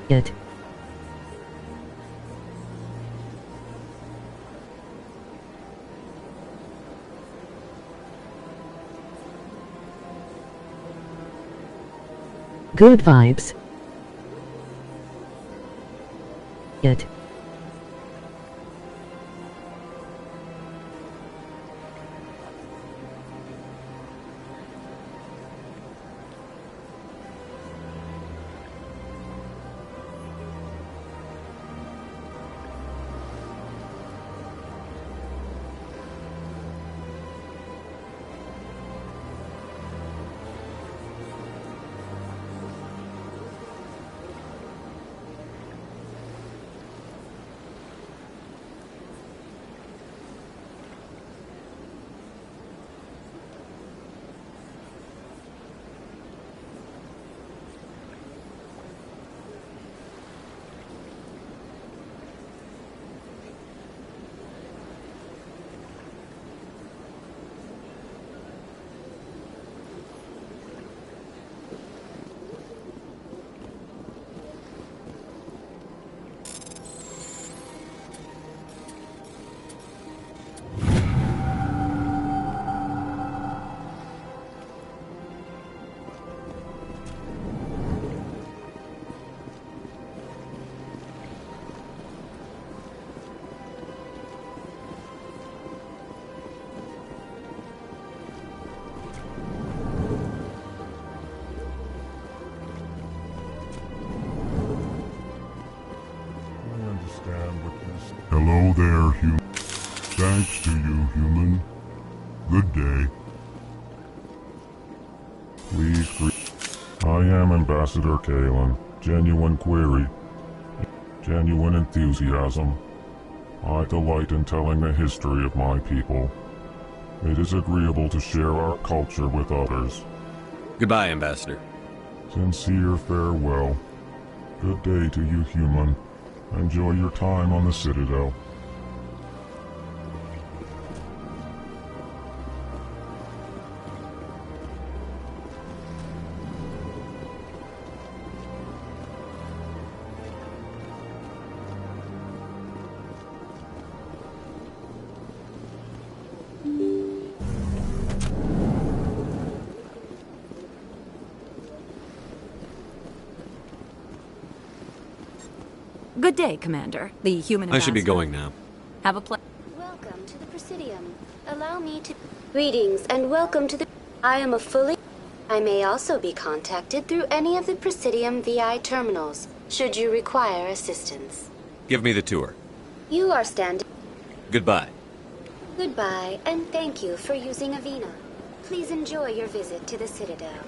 It. Good vibes. It. Hello there, human. Thanks to you, human. Good day. Please I am Ambassador Kalen. Genuine query. Genuine enthusiasm. I delight in telling the history of my people. It is agreeable to share our culture with others. Goodbye, Ambassador. Sincere farewell. Good day to you, human. Enjoy your time on the Citadel. Good day, Commander. The human I should be ambassador. going now. Have a Welcome to the Presidium. Allow me to... Greetings and welcome to the... I am a fully... I may also be contacted through any of the Presidium VI terminals, should you require assistance. Give me the tour. You are standing... Goodbye. Goodbye, and thank you for using Avina. Please enjoy your visit to the Citadel.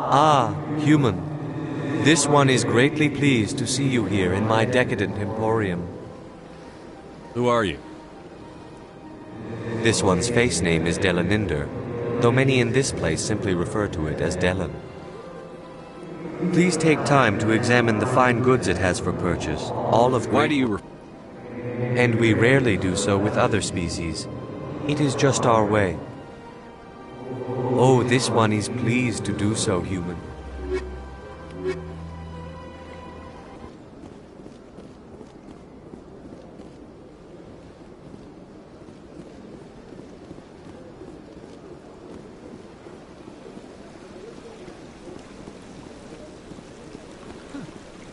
Ah, human. This one is greatly pleased to see you here in my decadent emporium. Who are you? This one's face name is Delaninder, though many in this place simply refer to it as Delan. Please take time to examine the fine goods it has for purchase, all of Why great... do you... And we rarely do so with other species. It is just our way. Oh, this one is pleased to do so, human.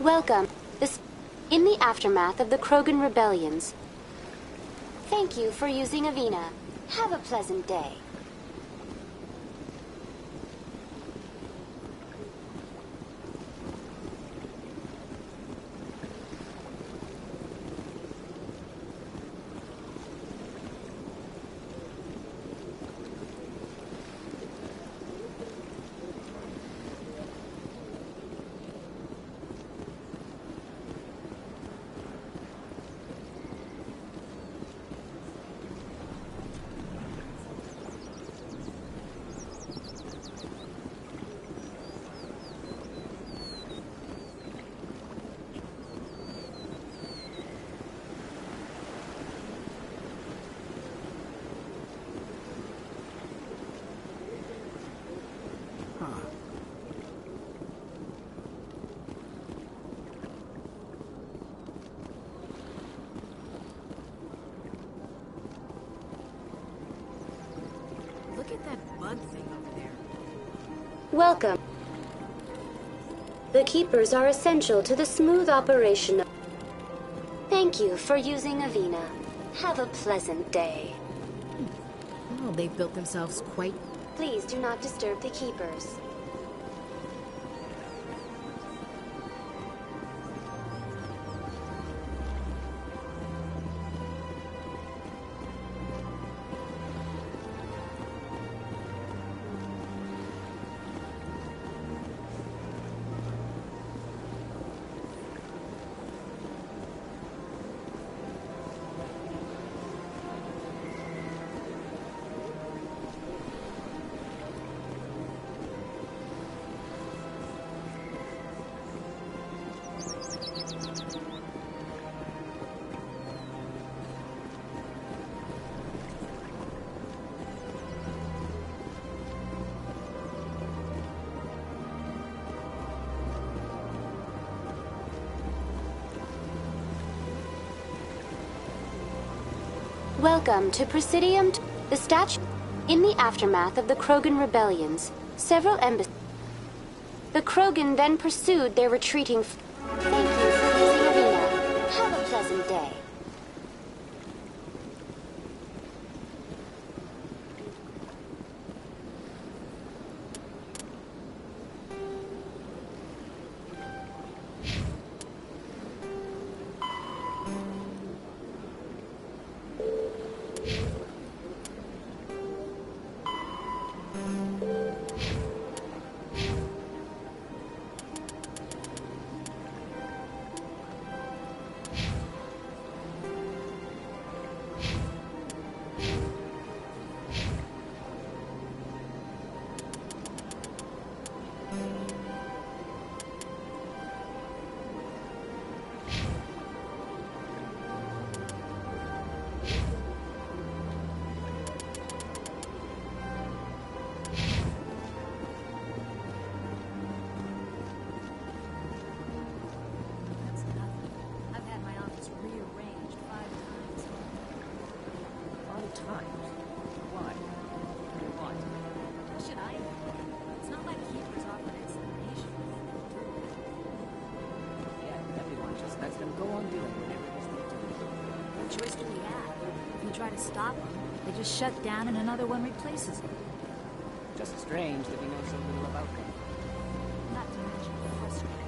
Welcome. In the aftermath of the Krogan rebellions. Thank you for using Avina. Have a pleasant day. Look at that bug thing over there. Welcome. The Keepers are essential to the smooth operation of... Thank you for using Avina. Have a pleasant day. Well, they've built themselves quite... Please do not disturb the Keepers. Welcome to Presidium. The statue. In the aftermath of the Krogan rebellions, several embassies. The Krogan then pursued their retreating. Thank you for using Avina. Have a pleasant day. Shut down and another one replaces it. Just strange that we know so little about them. Not to mention frustrating.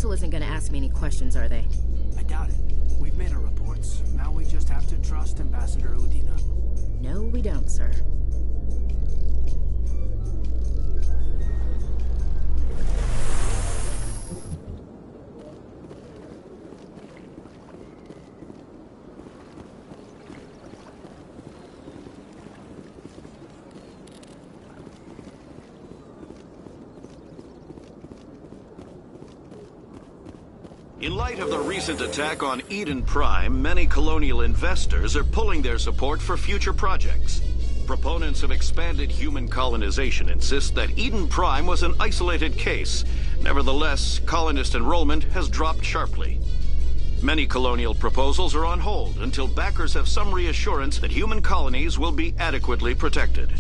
council isn't gonna ask me any questions, are they? I doubt it. We've made our reports. Now we just have to trust Ambassador Udina. No, we don't, sir. In light of the recent attack on Eden Prime, many colonial investors are pulling their support for future projects. Proponents of expanded human colonization insist that Eden Prime was an isolated case. Nevertheless, colonist enrollment has dropped sharply. Many colonial proposals are on hold until backers have some reassurance that human colonies will be adequately protected.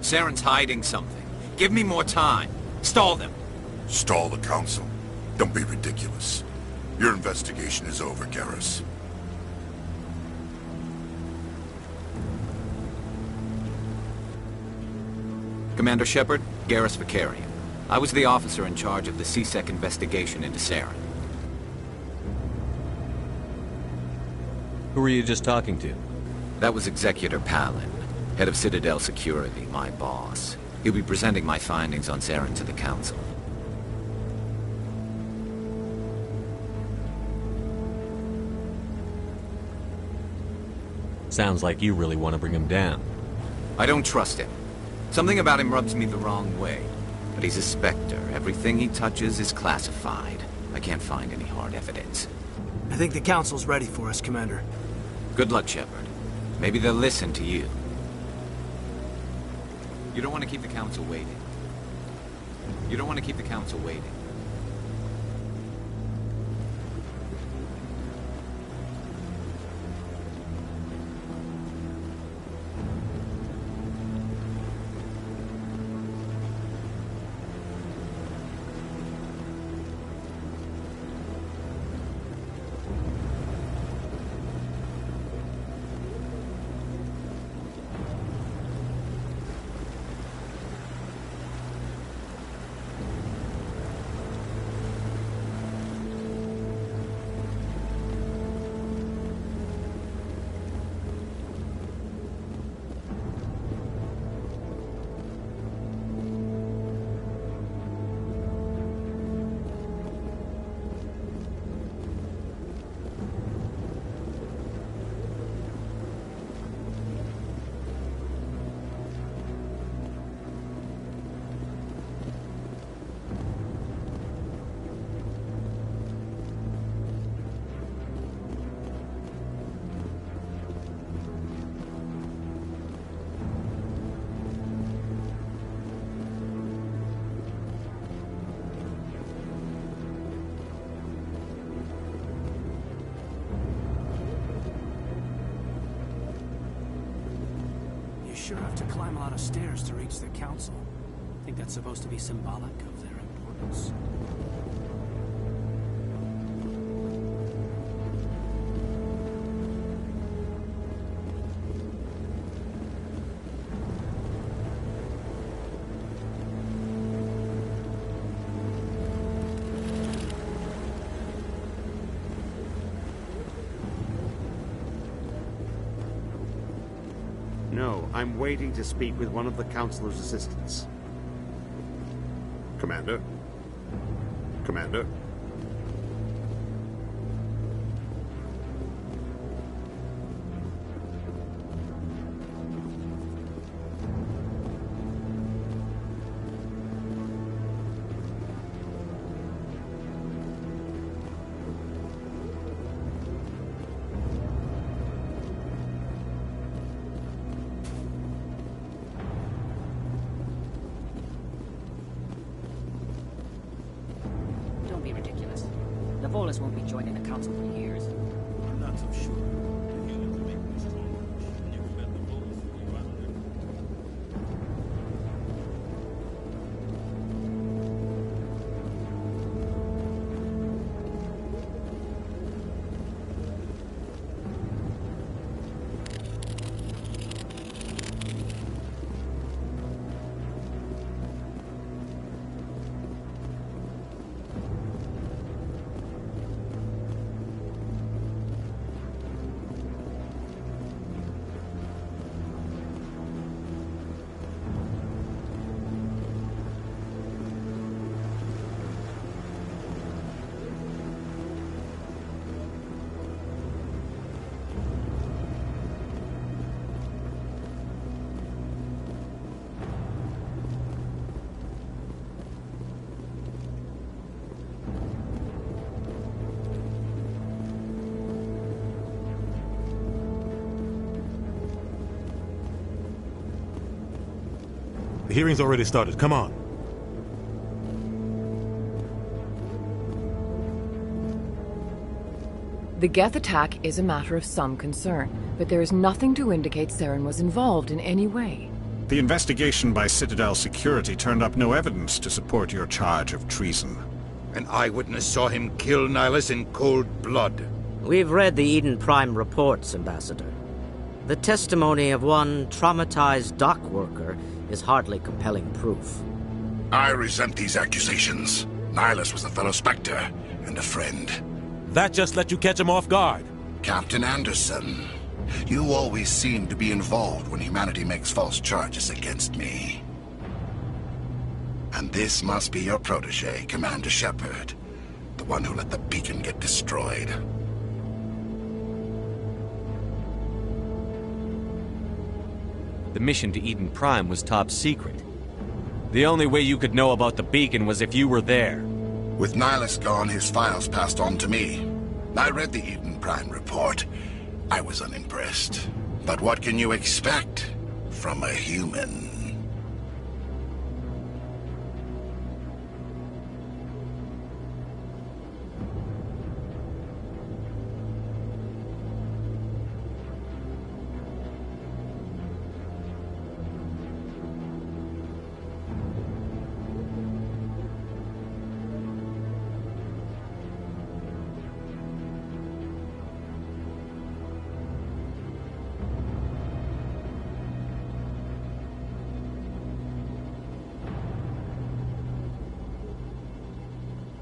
Saren's hiding something. Give me more time. Stall them. Stall the council? Don't be ridiculous. Your investigation is over, Garrus. Commander Shepard, Garrus Vakarian. I was the officer in charge of the C-Sec investigation into Saren. Who were you just talking to? That was Executor Palin, head of Citadel Security, my boss. He'll be presenting my findings on Saren to the council. Sounds like you really want to bring him down. I don't trust him. Something about him rubs me the wrong way. But he's a Spectre. Everything he touches is classified. I can't find any hard evidence. I think the council's ready for us, Commander. Good luck, Shepard. Maybe they'll listen to you. You don't want to keep the council waiting. You don't want to keep the council waiting. Sure have to climb a lot of stairs to reach the council. I think that's supposed to be symbolic of their importance. No, I'm waiting to speak with one of the Councilor's assistants. Commander? Commander? Volus won't be joining the council for years. I'm not so sure. hearing's already started. Come on. The Geth attack is a matter of some concern, but there is nothing to indicate Saren was involved in any way. The investigation by Citadel Security turned up no evidence to support your charge of treason. An eyewitness saw him kill Nihilus in cold blood. We've read the Eden Prime reports, Ambassador. The testimony of one traumatized dock worker is hardly compelling proof. I resent these accusations. Nihilus was a fellow Spectre and a friend. That just let you catch him off guard. Captain Anderson, you always seem to be involved when humanity makes false charges against me. And this must be your protege, Commander Shepard, the one who let the beacon get destroyed. The mission to Eden Prime was top secret. The only way you could know about the beacon was if you were there. With Nihilus gone, his files passed on to me. I read the Eden Prime report. I was unimpressed. But what can you expect from a human?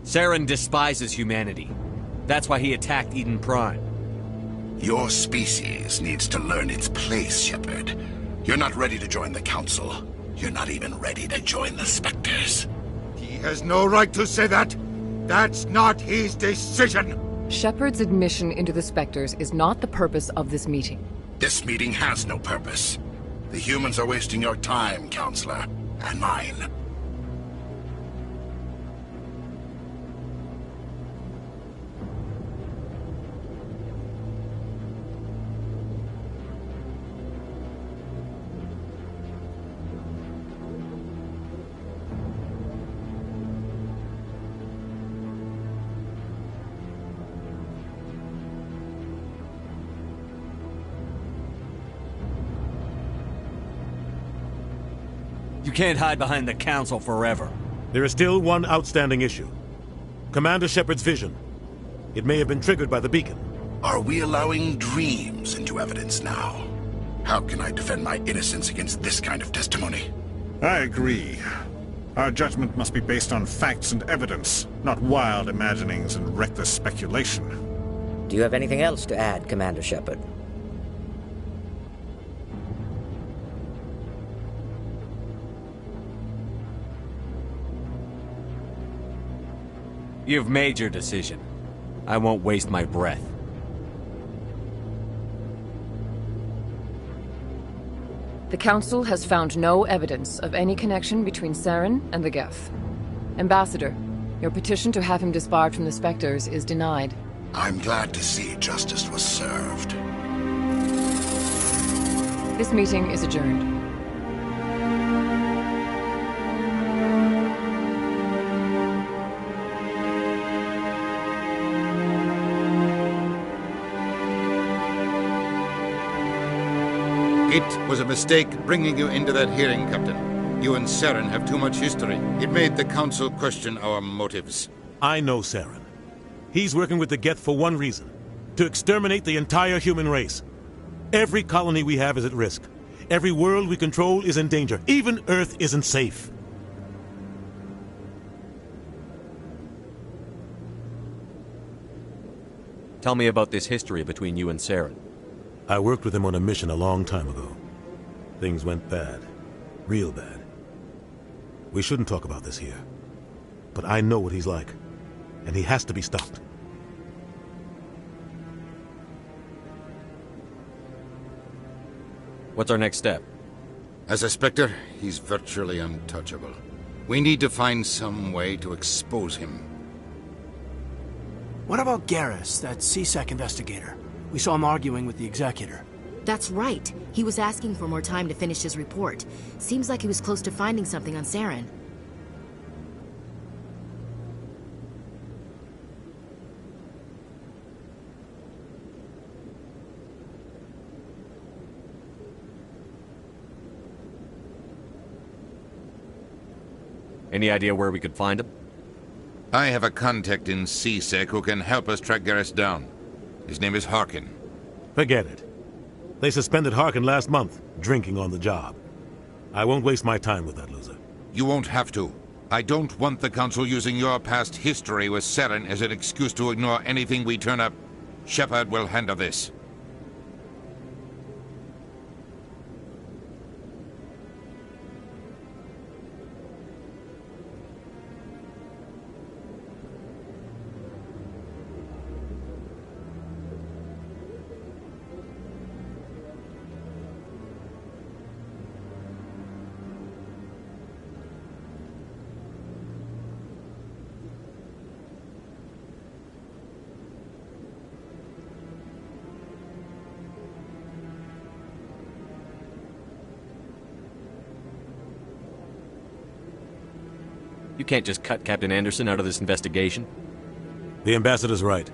Saren despises humanity. That's why he attacked Eden Prime. Your species needs to learn its place, Shepard. You're not ready to join the Council. You're not even ready to join the Spectres. He has no right to say that. That's not his decision. Shepard's admission into the Spectres is not the purpose of this meeting. This meeting has no purpose. The humans are wasting your time, Counselor, and mine. You can't hide behind the Council forever. There is still one outstanding issue. Commander Shepard's vision. It may have been triggered by the beacon. Are we allowing dreams into evidence now? How can I defend my innocence against this kind of testimony? I agree. Our judgment must be based on facts and evidence, not wild imaginings and reckless speculation. Do you have anything else to add, Commander Shepard? You've made your decision. I won't waste my breath. The Council has found no evidence of any connection between Saren and the Geth. Ambassador, your petition to have him disbarred from the Spectres is denied. I'm glad to see justice was served. This meeting is adjourned. It was a mistake bringing you into that hearing, Captain. You and Saren have too much history. It made the Council question our motives. I know Saren. He's working with the Geth for one reason. To exterminate the entire human race. Every colony we have is at risk. Every world we control is in danger. Even Earth isn't safe. Tell me about this history between you and Saren. I worked with him on a mission a long time ago. Things went bad. Real bad. We shouldn't talk about this here. But I know what he's like. And he has to be stopped. What's our next step? As a Spectre, he's virtually untouchable. We need to find some way to expose him. What about Garrus, that CSEC investigator? We saw him arguing with the Executor. That's right. He was asking for more time to finish his report. Seems like he was close to finding something on Saren. Any idea where we could find him? I have a contact in CSEC who can help us track Garrus down. His name is Harkin. Forget it. They suspended Harkin last month, drinking on the job. I won't waste my time with that loser. You won't have to. I don't want the Council using your past history with Saren as an excuse to ignore anything we turn up. Shepard will handle this. You can't just cut Captain Anderson out of this investigation. The ambassador's right.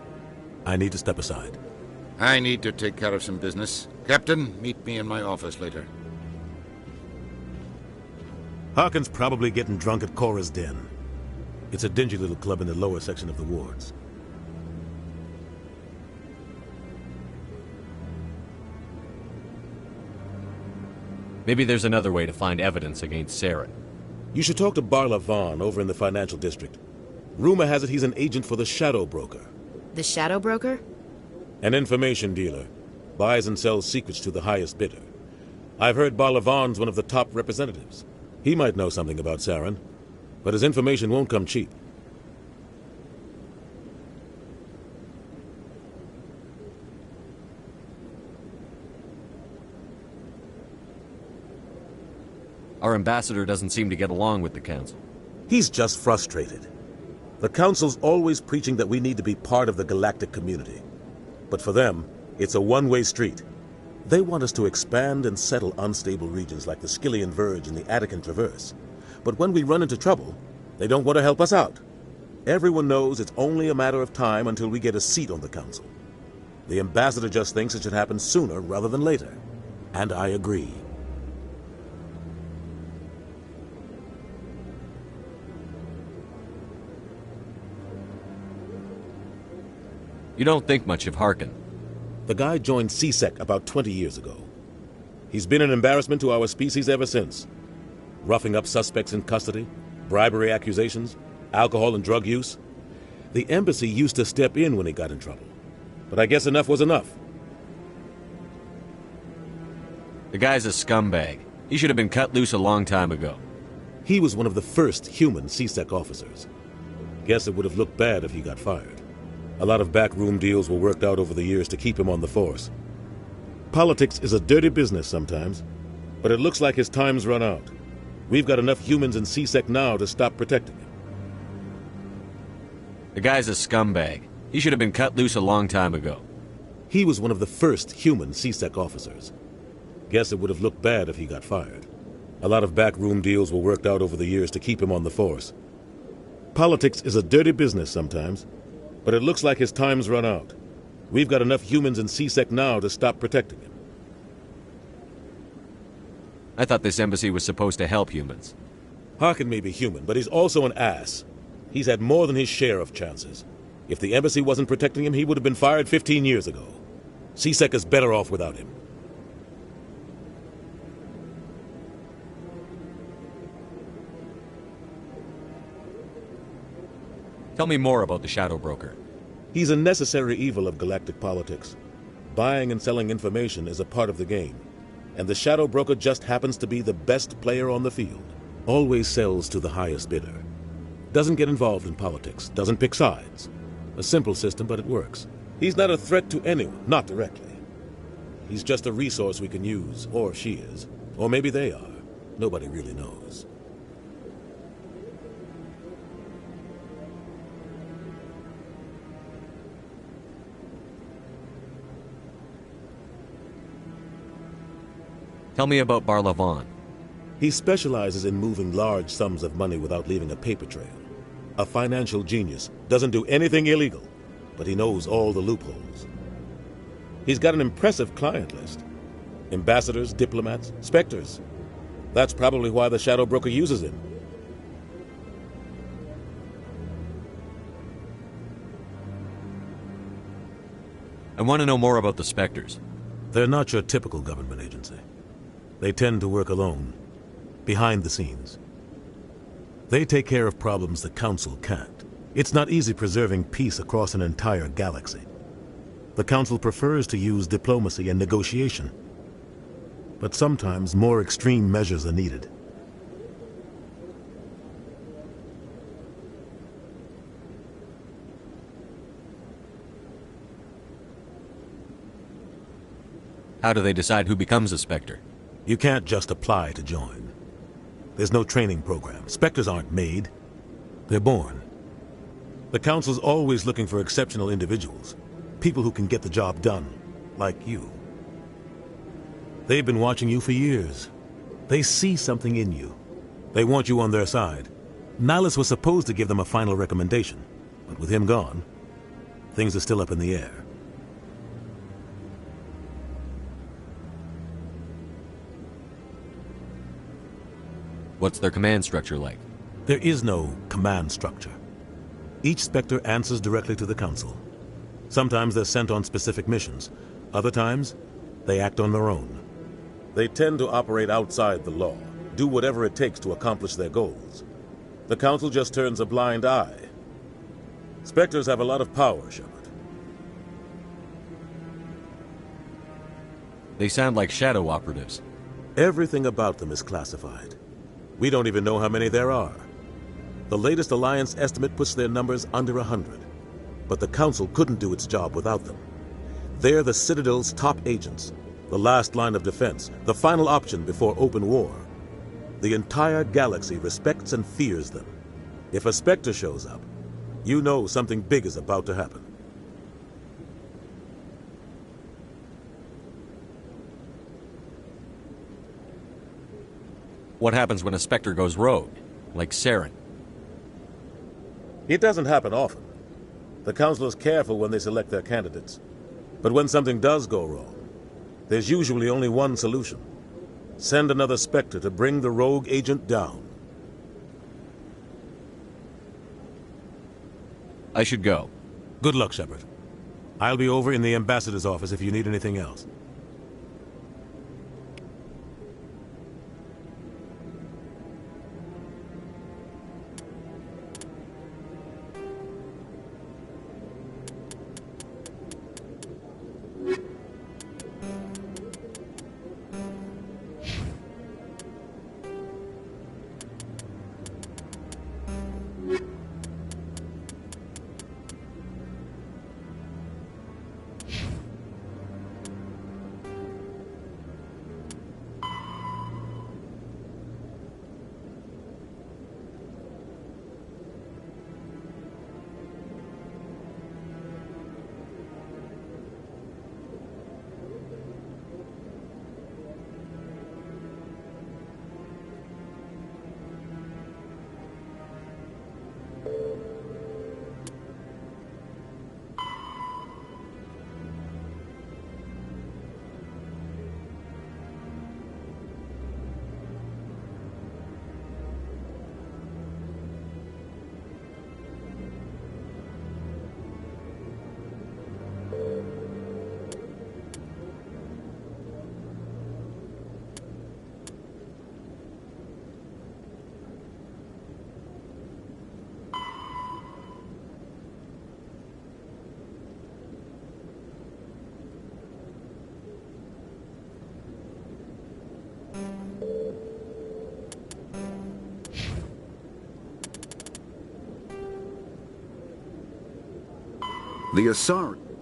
I need to step aside. I need to take care of some business. Captain, meet me in my office later. Harkin's probably getting drunk at Cora's Den. It's a dingy little club in the lower section of the wards. Maybe there's another way to find evidence against Saren. You should talk to Barla Vaughn over in the financial district. Rumor has it he's an agent for the Shadow Broker. The Shadow Broker? An information dealer. Buys and sells secrets to the highest bidder. I've heard Barla Vaughn's one of the top representatives. He might know something about Saren, but his information won't come cheap. Our ambassador doesn't seem to get along with the Council. He's just frustrated. The Council's always preaching that we need to be part of the galactic community. But for them, it's a one-way street. They want us to expand and settle unstable regions like the Skyllian Verge and the Attican Traverse. But when we run into trouble, they don't want to help us out. Everyone knows it's only a matter of time until we get a seat on the Council. The ambassador just thinks it should happen sooner rather than later. And I agree. You don't think much of Harkin. The guy joined CSEC about 20 years ago. He's been an embarrassment to our species ever since. Roughing up suspects in custody, bribery accusations, alcohol and drug use. The embassy used to step in when he got in trouble. But I guess enough was enough. The guy's a scumbag. He should have been cut loose a long time ago. He was one of the first human CSEC officers. Guess it would have looked bad if he got fired. A lot of backroom deals were worked out over the years to keep him on the force. Politics is a dirty business sometimes, but it looks like his time's run out. We've got enough humans in CSEC now to stop protecting him. The guy's a scumbag. He should have been cut loose a long time ago. He was one of the first human CSEC officers. Guess it would have looked bad if he got fired. A lot of backroom deals were worked out over the years to keep him on the force. Politics is a dirty business sometimes, but it looks like his time's run out. We've got enough humans in CSEC now to stop protecting him. I thought this embassy was supposed to help humans. Harkin may be human, but he's also an ass. He's had more than his share of chances. If the embassy wasn't protecting him, he would have been fired 15 years ago. CSEC is better off without him. Tell me more about the Shadow Broker. He's a necessary evil of galactic politics. Buying and selling information is a part of the game, and the Shadow Broker just happens to be the best player on the field. Always sells to the highest bidder. Doesn't get involved in politics, doesn't pick sides. A simple system, but it works. He's not a threat to anyone, not directly. He's just a resource we can use, or she is. Or maybe they are. Nobody really knows. Tell me about Barlavon. He specializes in moving large sums of money without leaving a paper trail. A financial genius, doesn't do anything illegal, but he knows all the loopholes. He's got an impressive client list. Ambassadors, diplomats, specters. That's probably why the Shadow Broker uses him. I want to know more about the Spectres. They're not your typical government agency. They tend to work alone, behind the scenes. They take care of problems the Council can't. It's not easy preserving peace across an entire galaxy. The Council prefers to use diplomacy and negotiation. But sometimes more extreme measures are needed. How do they decide who becomes a Spectre? You can't just apply to join. There's no training program. Spectres aren't made. They're born. The Council's always looking for exceptional individuals. People who can get the job done, like you. They've been watching you for years. They see something in you. They want you on their side. Nihilus was supposed to give them a final recommendation, but with him gone, things are still up in the air. What's their command structure like? There is no command structure. Each Spectre answers directly to the Council. Sometimes they're sent on specific missions. Other times, they act on their own. They tend to operate outside the law, do whatever it takes to accomplish their goals. The Council just turns a blind eye. Spectres have a lot of power, Shepard. They sound like shadow operatives. Everything about them is classified. We don't even know how many there are. The latest Alliance estimate puts their numbers under 100. But the Council couldn't do its job without them. They're the Citadel's top agents, the last line of defense, the final option before open war. The entire galaxy respects and fears them. If a Spectre shows up, you know something big is about to happen. What happens when a Spectre goes rogue, like Saren? It doesn't happen often. The Council is careful when they select their candidates. But when something does go wrong, there's usually only one solution. Send another Spectre to bring the rogue agent down. I should go. Good luck, Shepard. I'll be over in the Ambassador's office if you need anything else.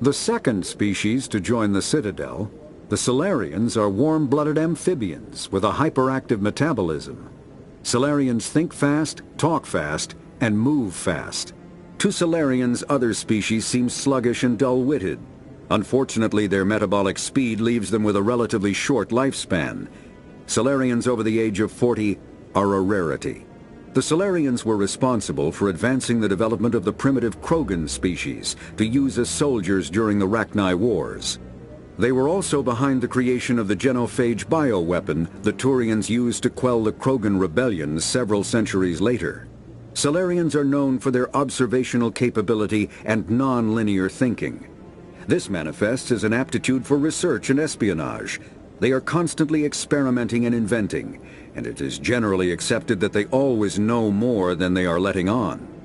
The second species to join the Citadel, the Salarians, are warm-blooded amphibians with a hyperactive metabolism. Salarians think fast, talk fast, and move fast. To Salarians, other species seem sluggish and dull-witted. Unfortunately, their metabolic speed leaves them with a relatively short lifespan. Salarians over the age of 40 are a rarity. The Salarians were responsible for advancing the development of the primitive Krogan species to use as soldiers during the Rachni Wars. They were also behind the creation of the genophage bioweapon the Turians used to quell the Krogan rebellions several centuries later. Salarians are known for their observational capability and non-linear thinking. This manifests as an aptitude for research and espionage. They are constantly experimenting and inventing, and it is generally accepted that they always know more than they are letting on.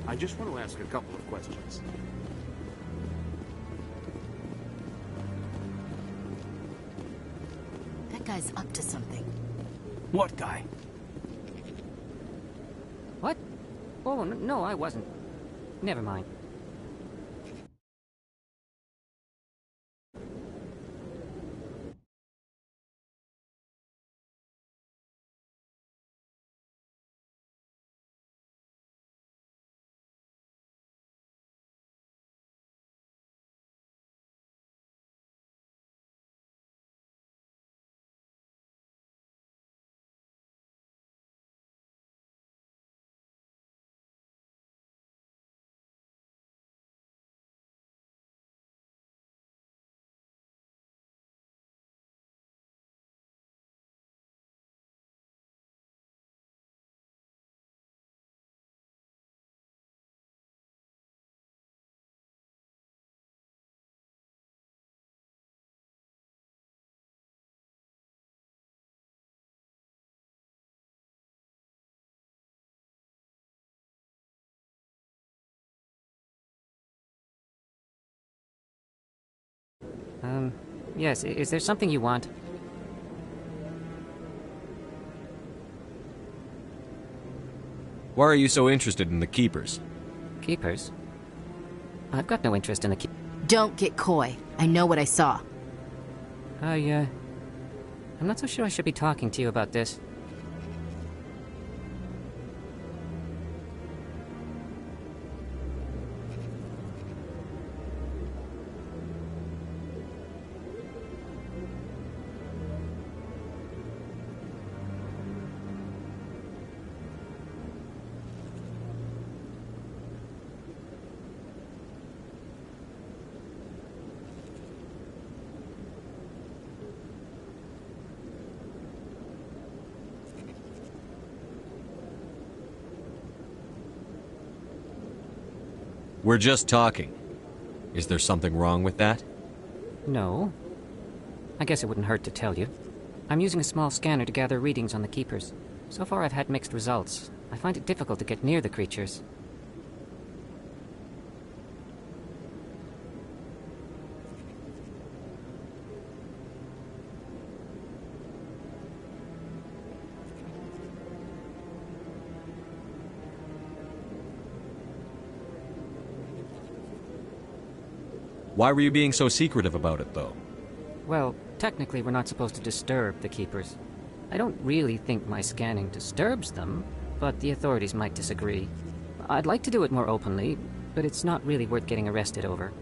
I just want to ask a couple of questions. That guy's up to something. What guy? What? Oh, no, I wasn't. Never mind. Yes, is there something you want? Why are you so interested in the Keepers? Keepers? I've got no interest in the Don't get coy. I know what I saw. I'm not so sure I should be talking to you about this. We're just talking. Is there something wrong with that? No. I guess it wouldn't hurt to tell you. I'm using a small scanner to gather readings on the Keepers. So far I've had mixed results. I find it difficult to get near the creatures. Why were you being so secretive about it, though? Well, technically we're not supposed to disturb the Keepers. I don't really think my scanning disturbs them, but the authorities might disagree. I'd like to do it more openly, but it's not really worth getting arrested over.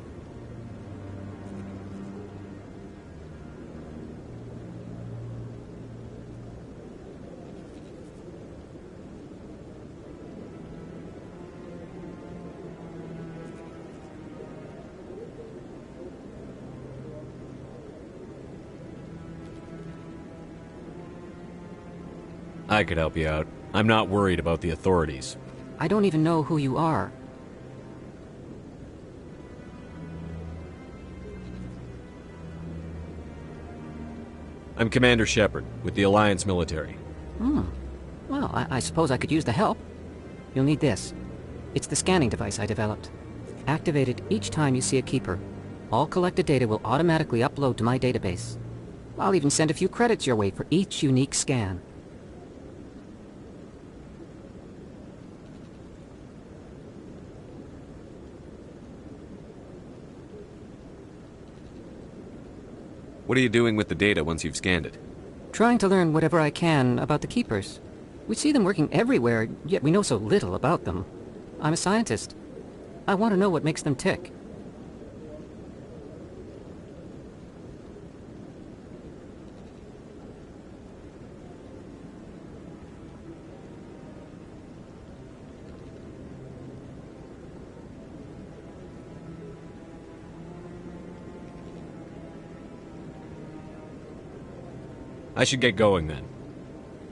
I could help you out. I'm not worried about the authorities. I don't even know who you are. I'm Commander Shepard, with the Alliance military. Well, I suppose I could use the help. You'll need this. It's the scanning device I developed. Activate it each time you see a Keeper. All collected data will automatically upload to my database. I'll even send a few credits your way for each unique scan. What are you doing with the data once you've scanned it? Trying to learn whatever I can about the Keepers. We see them working everywhere, yet we know so little about them. I'm a scientist. I want to know what makes them tick. I should get going then.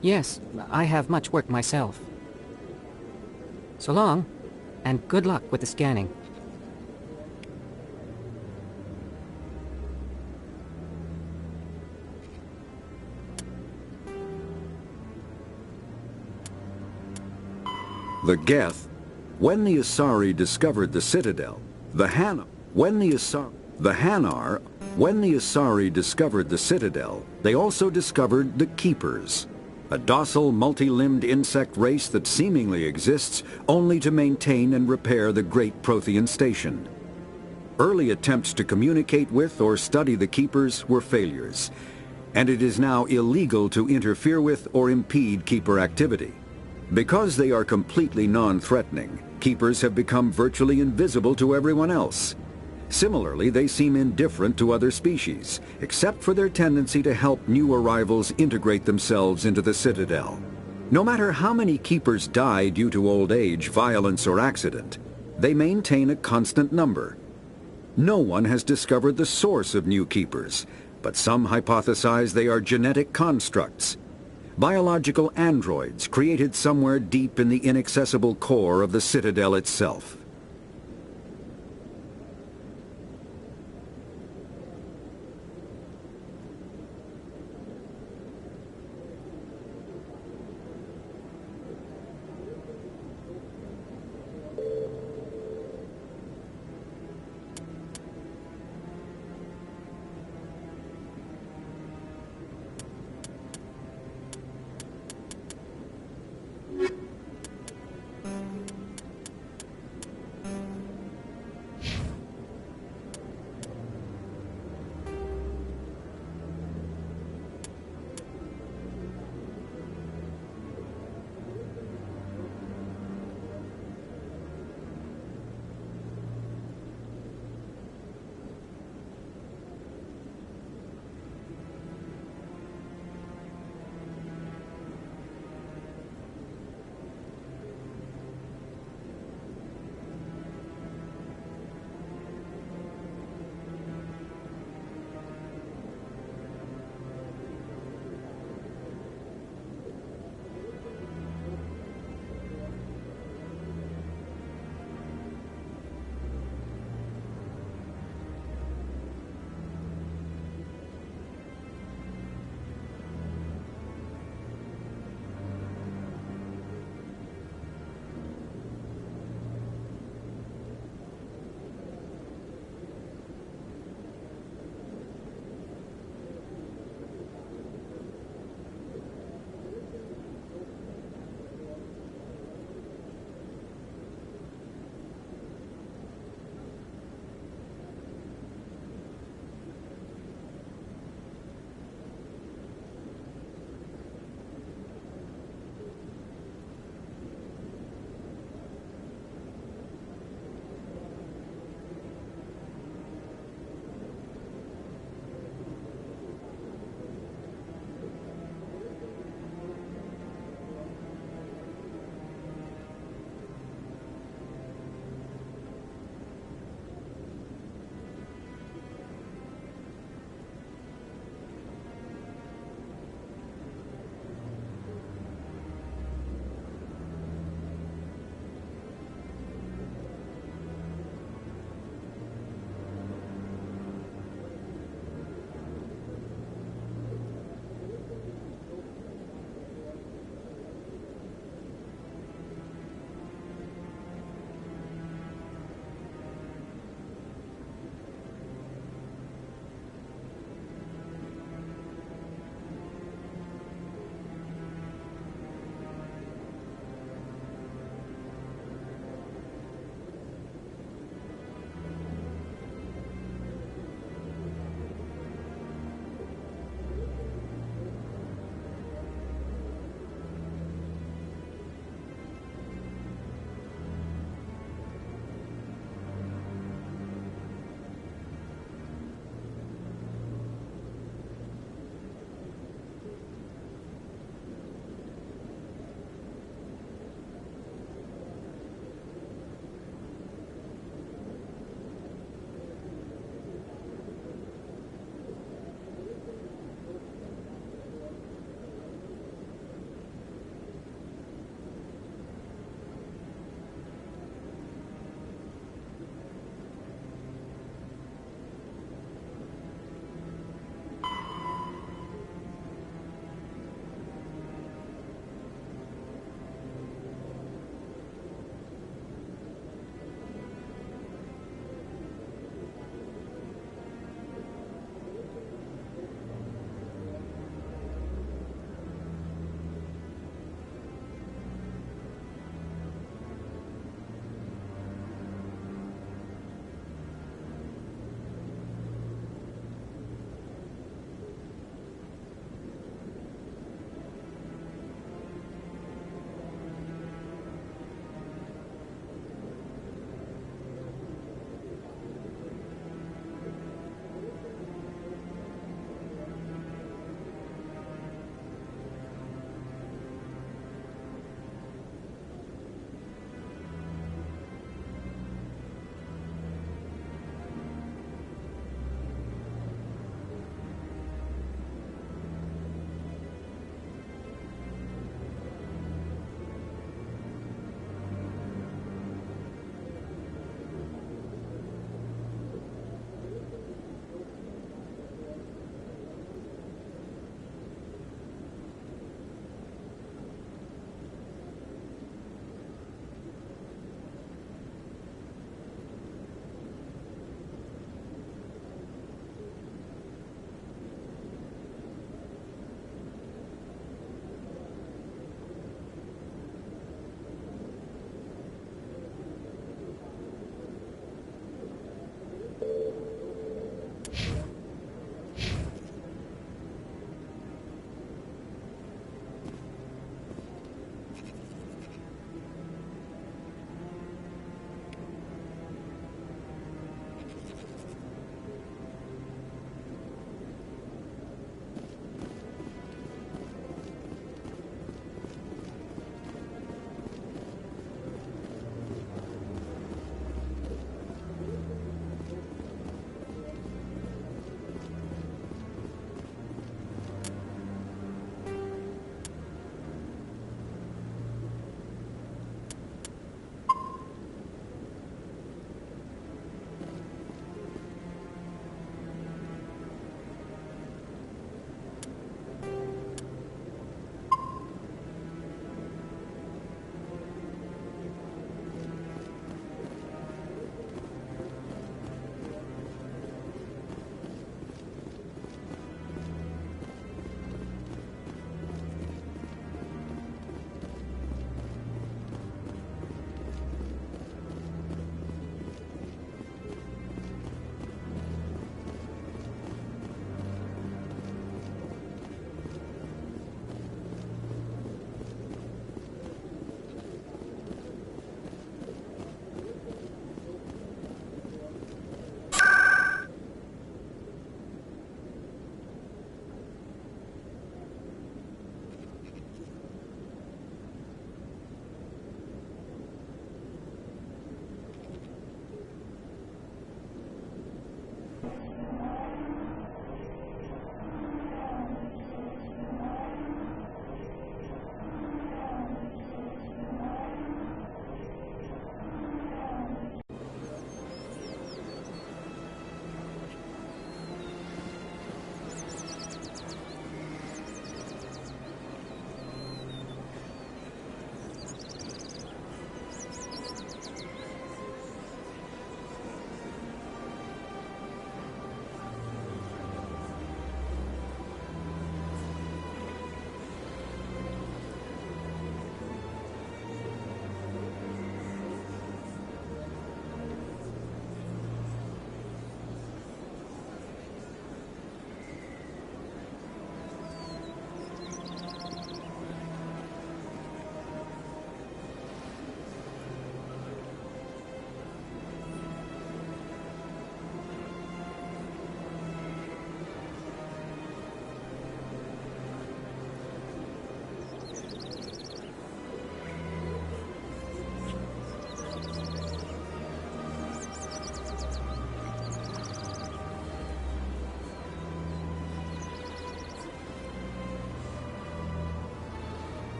Yes, I have much work myself. So long, and good luck with the scanning. The Geth, When the Asari discovered the Citadel, when the Asari discovered the Citadel, they also discovered the Keepers, a docile, multi-limbed insect race that seemingly exists only to maintain and repair the Great Prothean Station. Early attempts to communicate with or study the Keepers were failures, and it is now illegal to interfere with or impede Keeper activity. Because they are completely non-threatening, Keepers have become virtually invisible to everyone else. Similarly, they seem indifferent to other species, except for their tendency to help new arrivals integrate themselves into the Citadel. No matter how many Keepers die due to old age, violence, or accident, they maintain a constant number. No one has discovered the source of new Keepers, but some hypothesize they are genetic constructs. Biological androids created somewhere deep in the inaccessible core of the Citadel itself.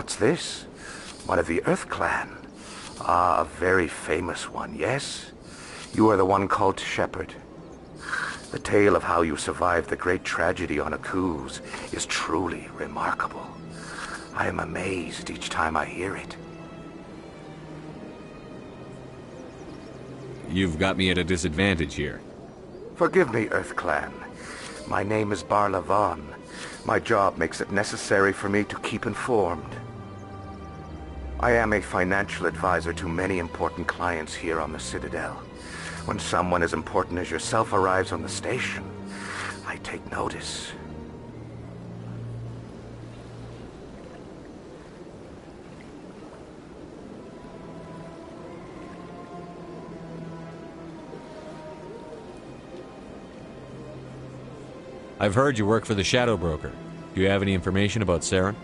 What's this? One of the Earth Clan. Ah, a very famous one, yes? You are the one called Shepard. The tale of how you survived the great tragedy on Akuz is truly remarkable. I am amazed each time I hear it. You've got me at a disadvantage here. Forgive me, Earth Clan. My name is Barla Von. My job makes it necessary for me to keep informed. I am a financial advisor to many important clients here on the Citadel. When someone as important as yourself arrives on the station, I take notice. I've heard you work for the Shadow Broker. Do you have any information about Saren?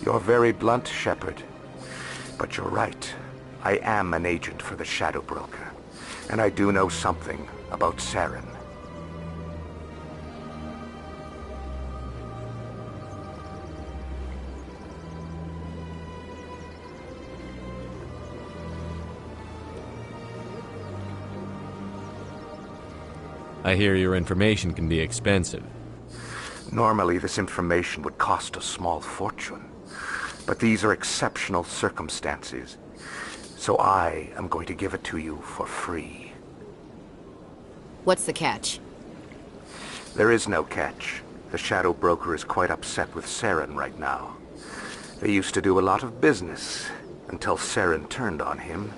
You're very blunt, Shepard. But you're right. I am an agent for the Shadow Broker. And I do know something about Saren. I hear your information can be expensive. Normally, this information would cost a small fortune. But these are exceptional circumstances. So I am going to give it to you for free. What's the catch? There is no catch. The Shadow Broker is quite upset with Saren right now. They used to do a lot of business until Saren turned on him.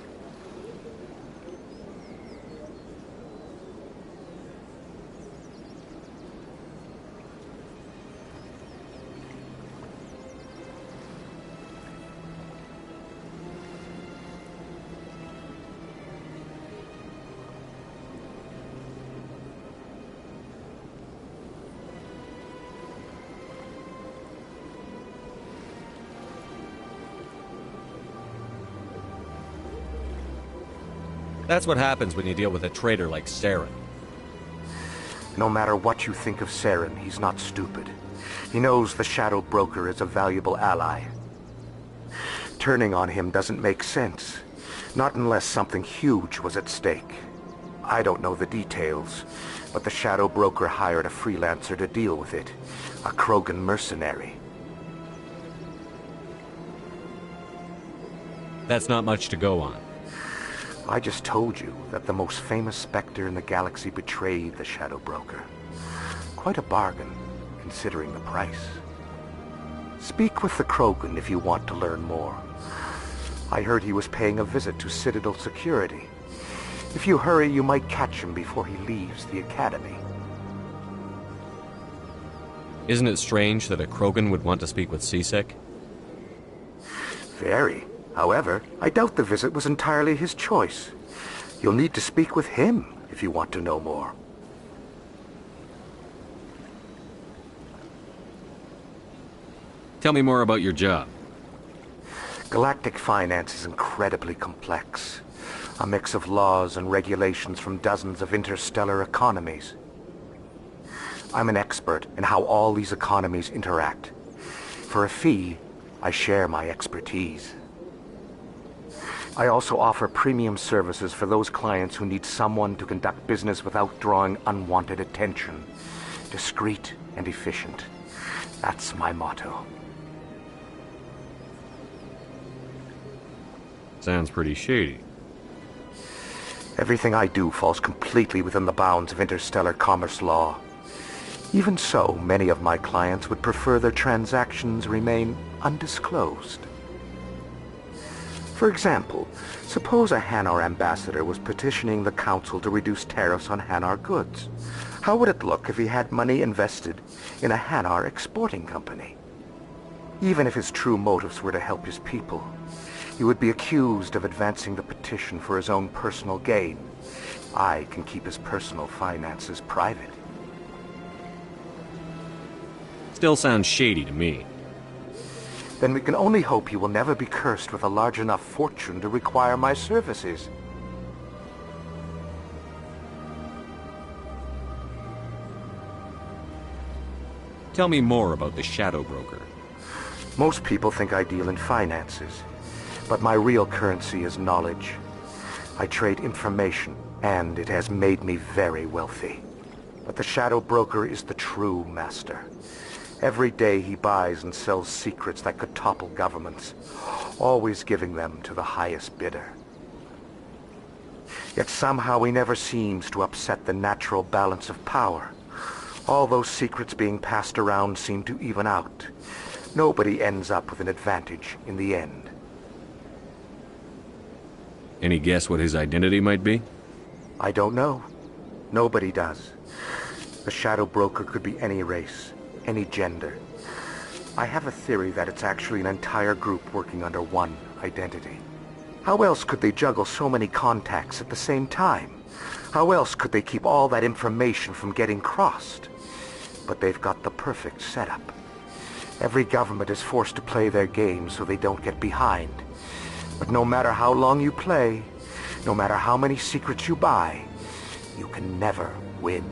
That's what happens when you deal with a traitor like Saren. No matter what you think of Saren, he's not stupid. He knows the Shadow Broker is a valuable ally. Turning on him doesn't make sense. Not unless something huge was at stake. I don't know the details, but the Shadow Broker hired a freelancer to deal with it. A Krogan mercenary. That's not much to go on. I just told you that the most famous Spectre in the galaxy betrayed the Shadow Broker. Quite a bargain, considering the price. Speak with the Krogan if you want to learn more. I heard he was paying a visit to Citadel security. If you hurry, you might catch him before he leaves the Academy. Isn't it strange that a Krogan would want to speak with C-Sec? Very. However, I doubt the visit was entirely his choice. You'll need to speak with him if you want to know more. Tell me more about your job. Galactic finance is incredibly complex. A mix of laws and regulations from dozens of interstellar economies. I'm an expert in how all these economies interact. For a fee, I share my expertise. I also offer premium services for those clients who need someone to conduct business without drawing unwanted attention. Discreet and efficient. That's my motto. Sounds pretty shady. Everything I do falls completely within the bounds of interstellar commerce law. Even so, many of my clients would prefer their transactions remain undisclosed. For example, suppose a Hanar ambassador was petitioning the Council to reduce tariffs on Hanar goods. How would it look if he had money invested in a Hanar exporting company? Even if his true motives were to help his people, he would be accused of advancing the petition for his own personal gain. I can keep his personal finances private. Still sounds shady to me. Then we can only hope he will never be cursed with a large enough fortune to require my services. Tell me more about the Shadow Broker. Most people think I deal in finances, but my real currency is knowledge. I trade information, and it has made me very wealthy. But the Shadow Broker is the true master. Every day he buys and sells secrets that could topple governments, always giving them to the highest bidder. Yet somehow he never seems to upset the natural balance of power. All those secrets being passed around seem to even out. Nobody ends up with an advantage in the end. Any guess what his identity might be? I don't know. Nobody does. The Shadow Broker could be any race, any gender. I have a theory that it's actually an entire group working under one identity. How else could they juggle so many contacts at the same time? How else could they keep all that information from getting crossed? But they've got the perfect setup. Every government is forced to play their game so they don't get behind. But no matter how long you play, no matter how many secrets you buy, you can never win.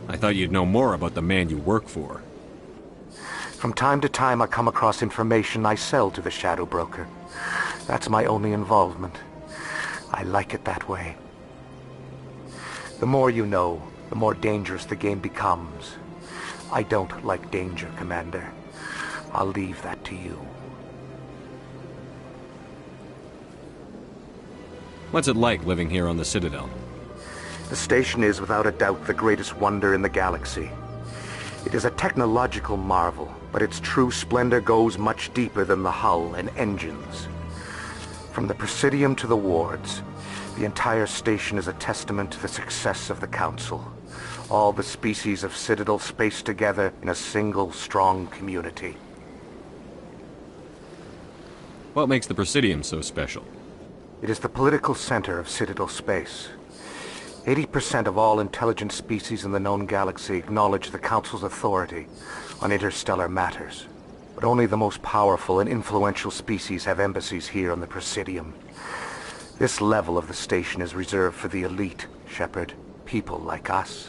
I thought you'd know more about the man you work for. From time to time I come across information I sell to the Shadow Broker. That's my only involvement. I like it that way. The more you know, the more dangerous the game becomes. I don't like danger, Commander. I'll leave that to you. What's it like living here on the Citadel? The station is without a doubt the greatest wonder in the galaxy. It is a technological marvel, but its true splendor goes much deeper than the hull and engines. From the Presidium to the wards, the entire station is a testament to the success of the Council. All the species of Citadel spaced together in a single, strong community. What makes the Presidium so special? It is the political center of Citadel space. 80% of all intelligent species in the known galaxy acknowledge the Council's authority on interstellar matters. But only the most powerful and influential species have embassies here on the Presidium. This level of the station is reserved for the elite, Shepard. People like us.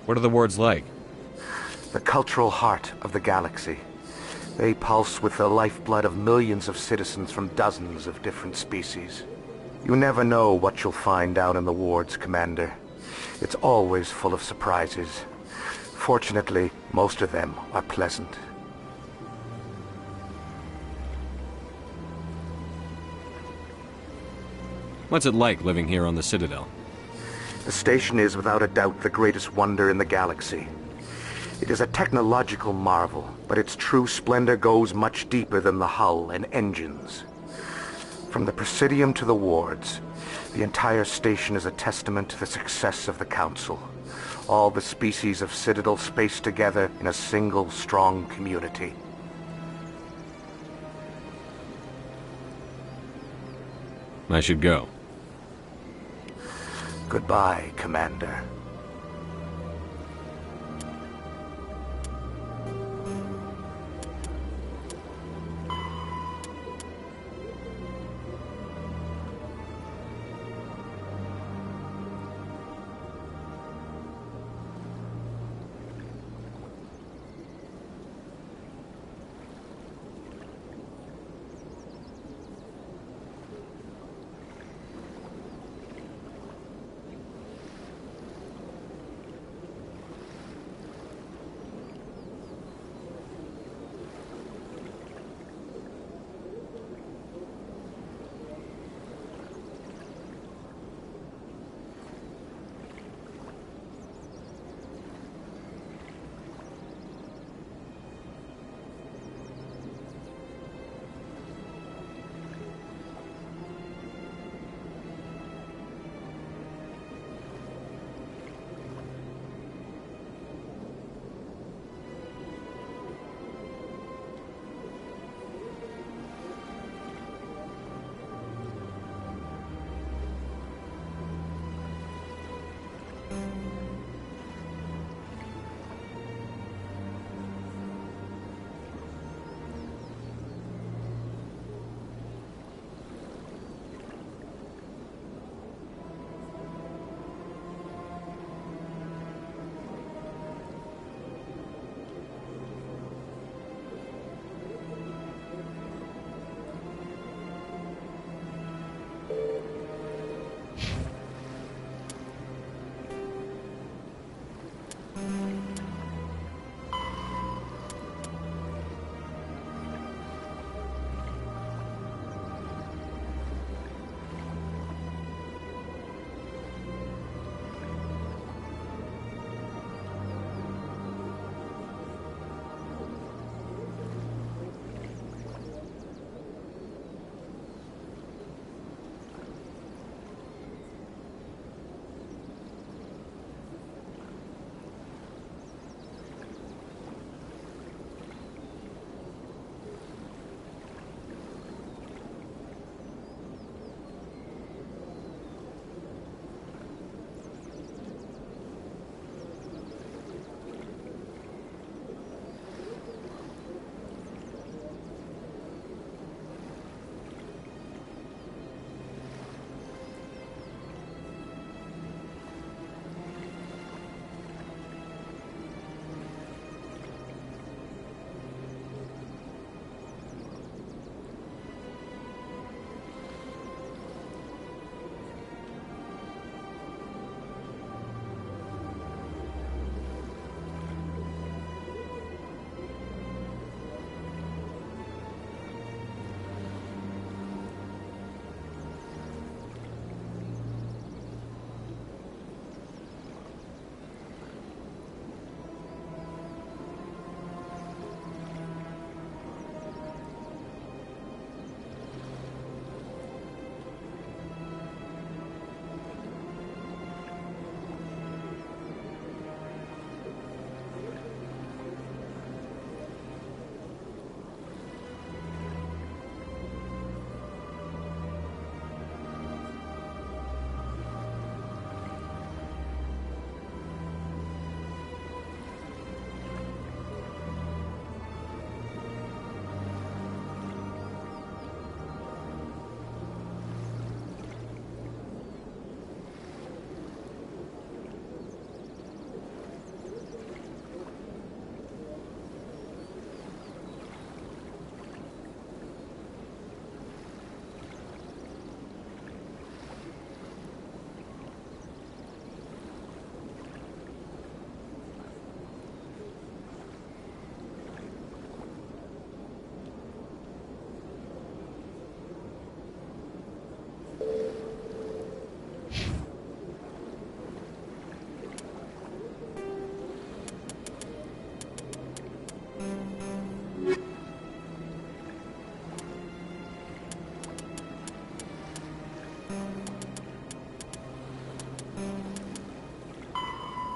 What are the wards like? The cultural heart of the galaxy. They pulse with the lifeblood of millions of citizens from dozens of different species. You never know what you'll find down in the wards, Commander. It's always full of surprises. Fortunately, most of them are pleasant. What's it like living here on the Citadel? The station is without a doubt the greatest wonder in the galaxy. It is a technological marvel, but its true splendor goes much deeper than the hull and engines. From the Presidium to the wards, the entire station is a testament to the success of the Council. All the species of Citadel spaced together in a single, strong community. I should go. Goodbye, Commander.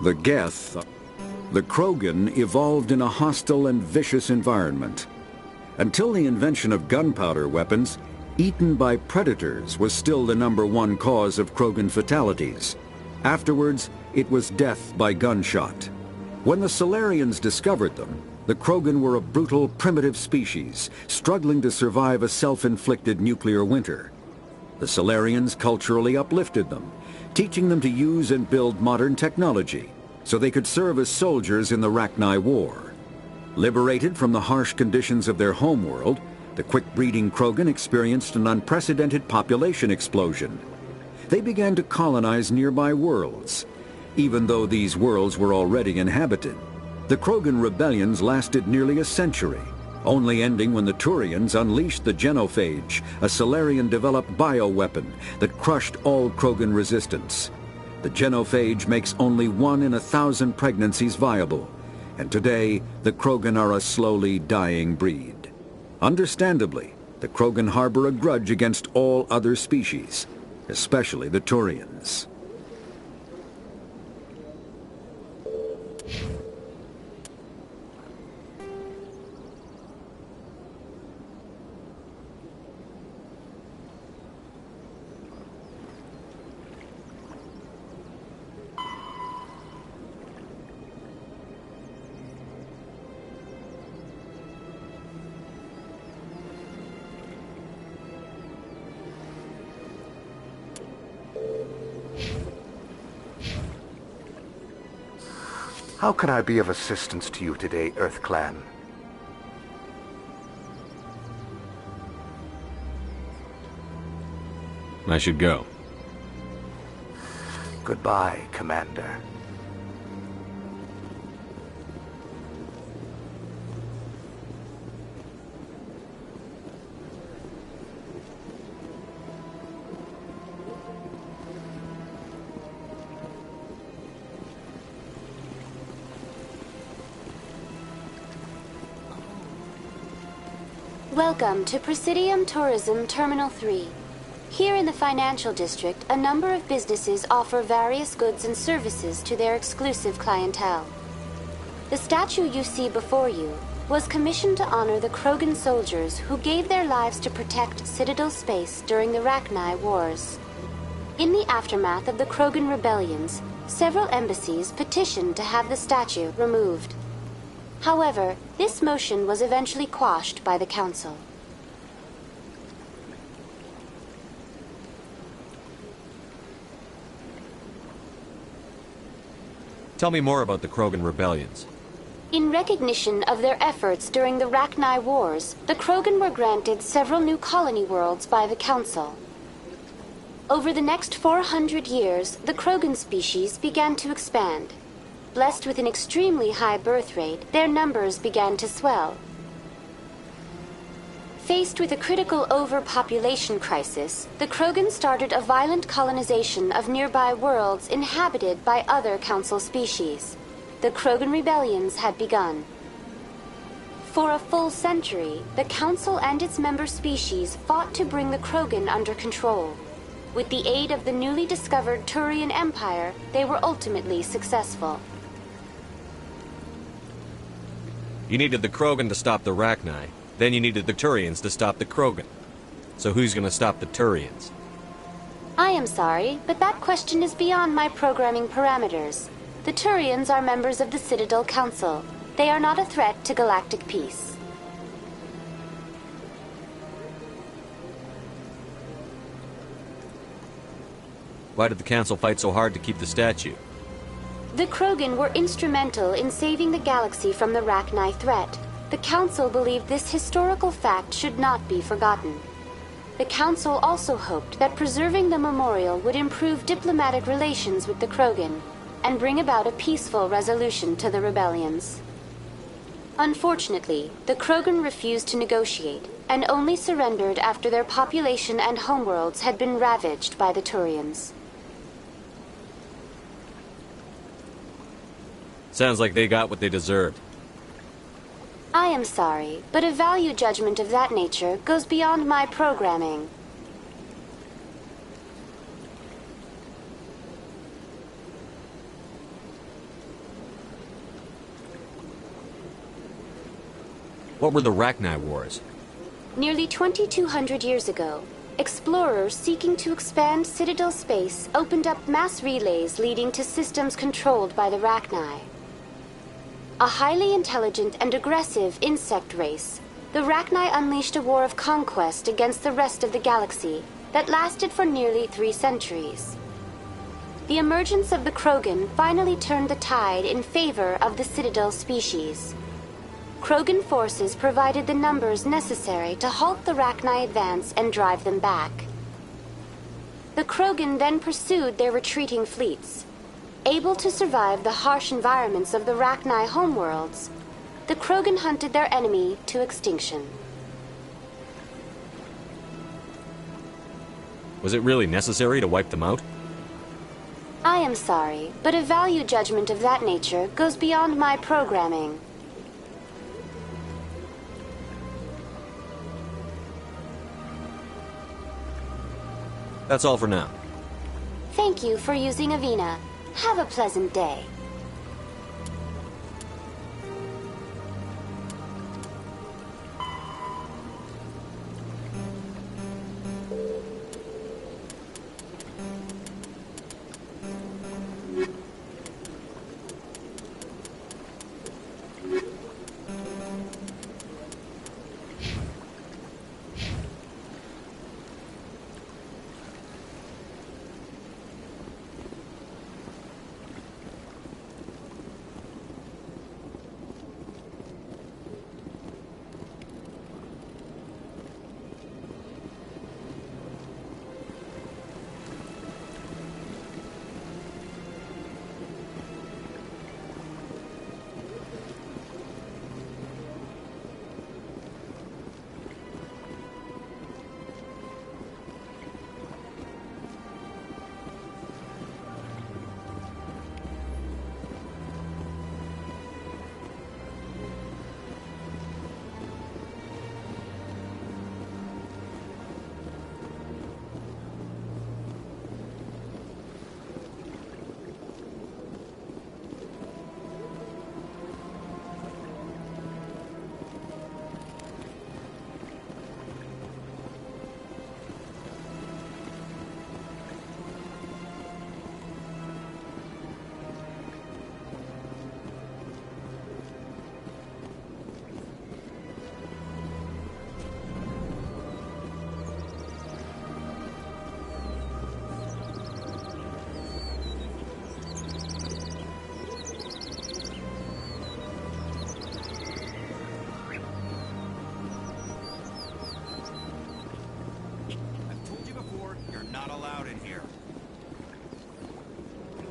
The Geth, the Krogan, evolved in a hostile and vicious environment. Until the invention of gunpowder weapons, eaten by predators was still the #1 cause of Krogan fatalities. Afterwards, it was death by gunshot. When the Salarians discovered them, the Krogan were a brutal, primitive species, struggling to survive a self-inflicted nuclear winter. The Salarians culturally uplifted them, teaching them to use and build modern technology, so they could serve as soldiers in the Rachni War. Liberated from the harsh conditions of their homeworld, the quick-breeding Krogan experienced an unprecedented population explosion. They began to colonize nearby worlds. Even though these worlds were already inhabited, the Krogan rebellions lasted nearly a century, only ending when the Turians unleashed the Genophage, a Salarian-developed bioweapon that crushed all Krogan resistance. The Genophage makes only 1 in 1,000 pregnancies viable, and today the Krogan are a slowly dying breed. Understandably, the Krogan harbor a grudge against all other species, especially the Turians. How can I be of assistance to you today, EarthClan? I should go. Goodbye, Commander. Welcome to Presidium Tourism Terminal 3. Here in the financial district, a number of businesses offer various goods and services to their exclusive clientele. The statue you see before you was commissioned to honor the Krogan soldiers who gave their lives to protect Citadel space during the Rachni Wars. In the aftermath of the Krogan rebellions, several embassies petitioned to have the statue removed. However, this motion was eventually quashed by the Council. Tell me more about the Krogan rebellions. In recognition of their efforts during the Rachni Wars, the Krogan were granted several new colony worlds by the Council. Over the next 400 years, the Krogan species began to expand. Blessed with an extremely high birth rate, their numbers began to swell. Faced with a critical overpopulation crisis, the Krogan started a violent colonization of nearby worlds inhabited by other Council species. The Krogan rebellions had begun. For a full century, the Council and its member species fought to bring the Krogan under control. With the aid of the newly discovered Turian Empire, they were ultimately successful. You needed the Krogan to stop the Rachni. Then you needed the Turians to stop the Krogan. So who's gonna stop the Turians? I am sorry, but that question is beyond my programming parameters. The Turians are members of the Citadel Council. They are not a threat to galactic peace. Why did the Council fight so hard to keep the statue? The Krogan were instrumental in saving the galaxy from the Rachni threat. The Council believed this historical fact should not be forgotten. The Council also hoped that preserving the memorial would improve diplomatic relations with the Krogan and bring about a peaceful resolution to the rebellions. Unfortunately, the Krogan refused to negotiate and only surrendered after their population and homeworlds had been ravaged by the Turians. Sounds like they got what they deserved. I am sorry, but a value judgment of that nature goes beyond my programming. What were the Rachni Wars? Nearly 2,200 years ago, explorers seeking to expand Citadel space opened up mass relays leading to systems controlled by the Rachni. A highly intelligent and aggressive insect race, the Rachni unleashed a war of conquest against the rest of the galaxy that lasted for nearly 3 centuries. The emergence of the Krogan finally turned the tide in favor of the Citadel species. Krogan forces provided the numbers necessary to halt the Rachni advance and drive them back. The Krogan then pursued their retreating fleets. Able to survive the harsh environments of the Rachni homeworlds, the Krogan hunted their enemy to extinction. Was it really necessary to wipe them out? I am sorry, but a value judgment of that nature goes beyond my programming. That's all for now. Thank you for using Avina. Have a pleasant day.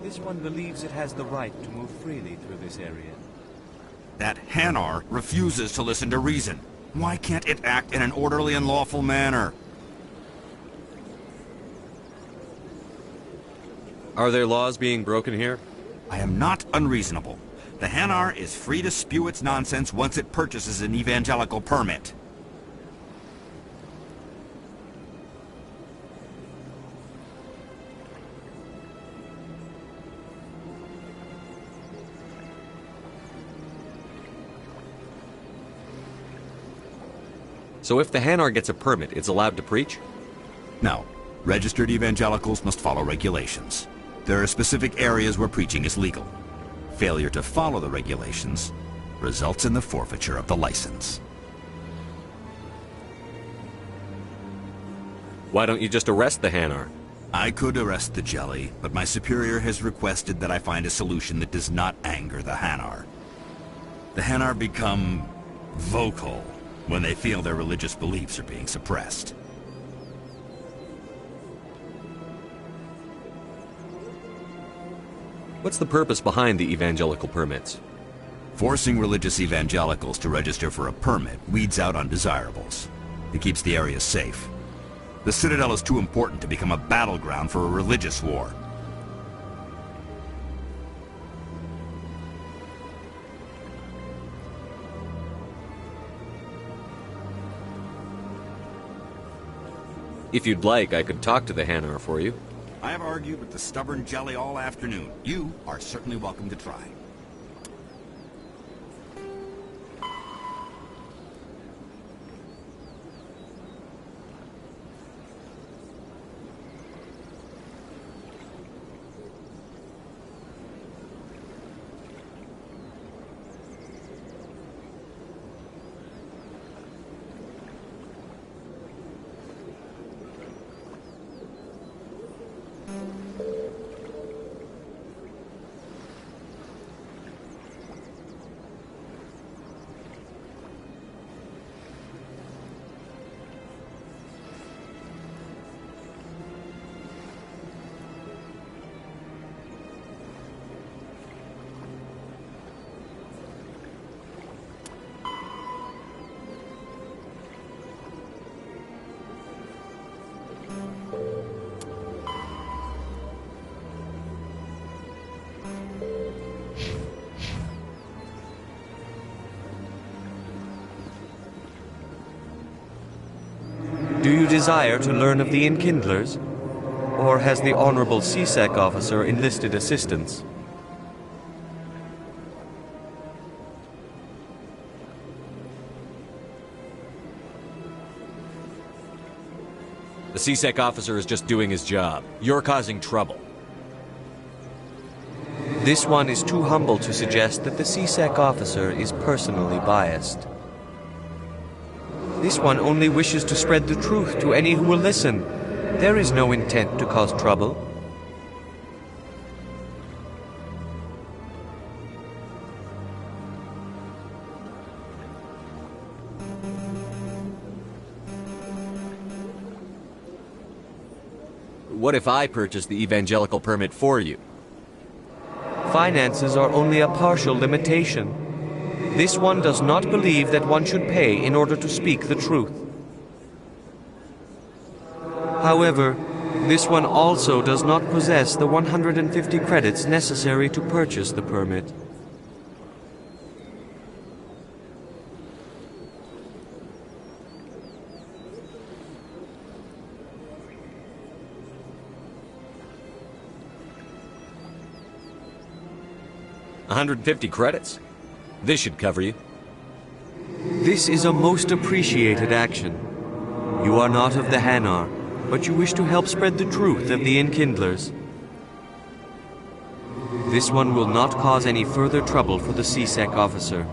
This one believes it has the right to move freely through this area. That Hanar refuses to listen to reason. Why can't it act in an orderly and lawful manner? Are there laws being broken here? I am not unreasonable. The Hanar is free to spew its nonsense once it purchases an evangelical permit. So if the Hanar gets a permit, it's allowed to preach? No. Registered evangelicals must follow regulations. There are specific areas where preaching is legal. Failure to follow the regulations results in the forfeiture of the license. Why don't you just arrest the Hanar? I could arrest the Jelly, but my superior has requested that I find a solution that does not anger the Hanar. The Hanar become vocal when they feel their religious beliefs are being suppressed. What's the purpose behind the evangelical permits? Forcing religious evangelicals to register for a permit weeds out undesirables. It keeps the area safe. The Citadel is too important to become a battleground for a religious war. If you'd like, I could talk to the Hanar for you. I have argued with the stubborn Jelly all afternoon. You are certainly welcome to try. Do you desire to learn of the Enkindlers? Or has the Honorable CSEC officer enlisted assistance? The CSEC officer is just doing his job. You're causing trouble. This one is too humble to suggest that the CSEC officer is personally biased. This one only wishes to spread the truth to any who will listen. There is no intent to cause trouble. What if I purchase the evangelical permit for you? Finances are only a partial limitation. This one does not believe that one should pay in order to speak the truth. However, this one also does not possess the 150 credits necessary to purchase the permit. $150 credits? This should cover you. This is a most appreciated action. You are not of the Hanar, but you wish to help spread the truth of the Enkindlers. This one will not cause any further trouble for the CSEC officer.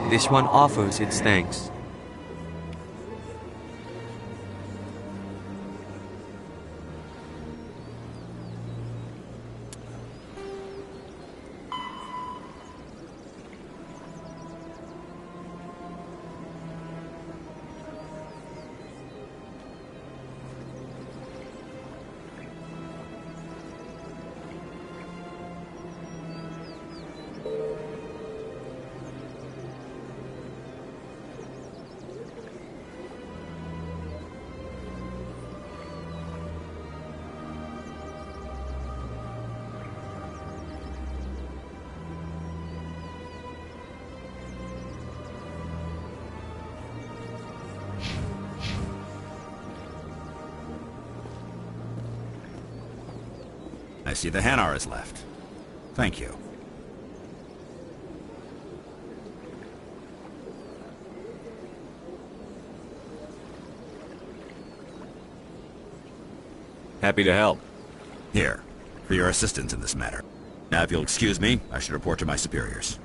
This one offers its thanks. I see the Hanar is left. Thank you. Happy to help. Here, for your assistance in this matter. Now, if you'll excuse me, I should report to my superiors.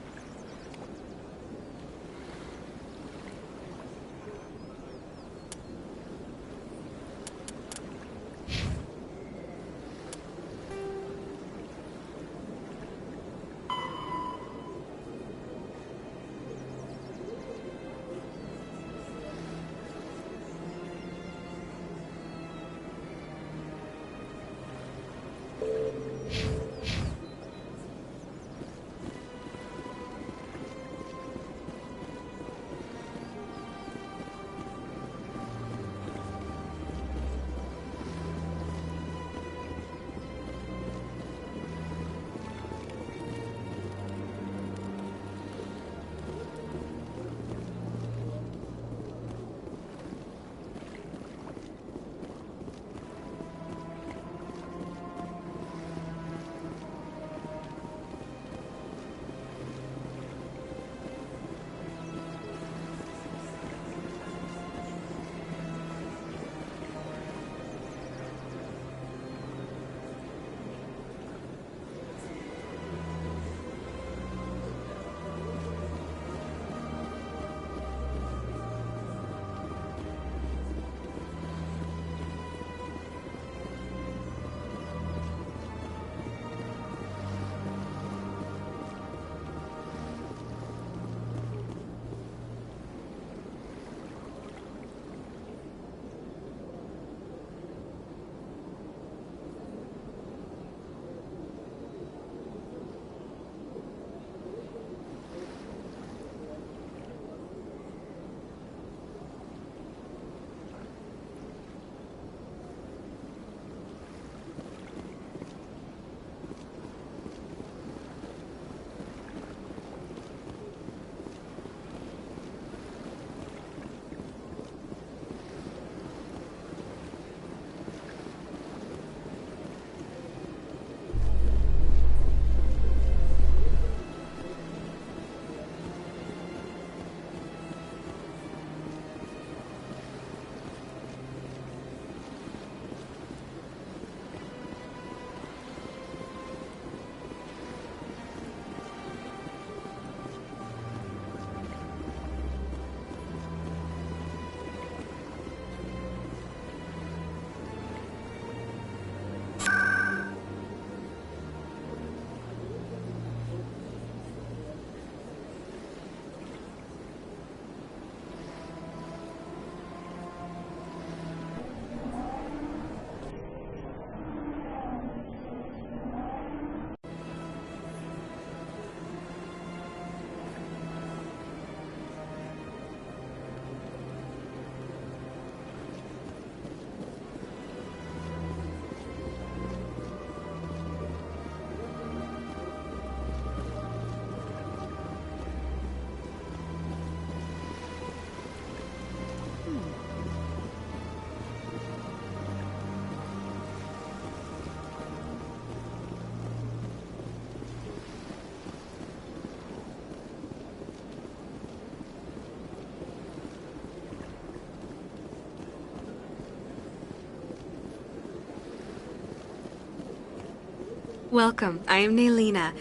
Welcome. I am Nelina.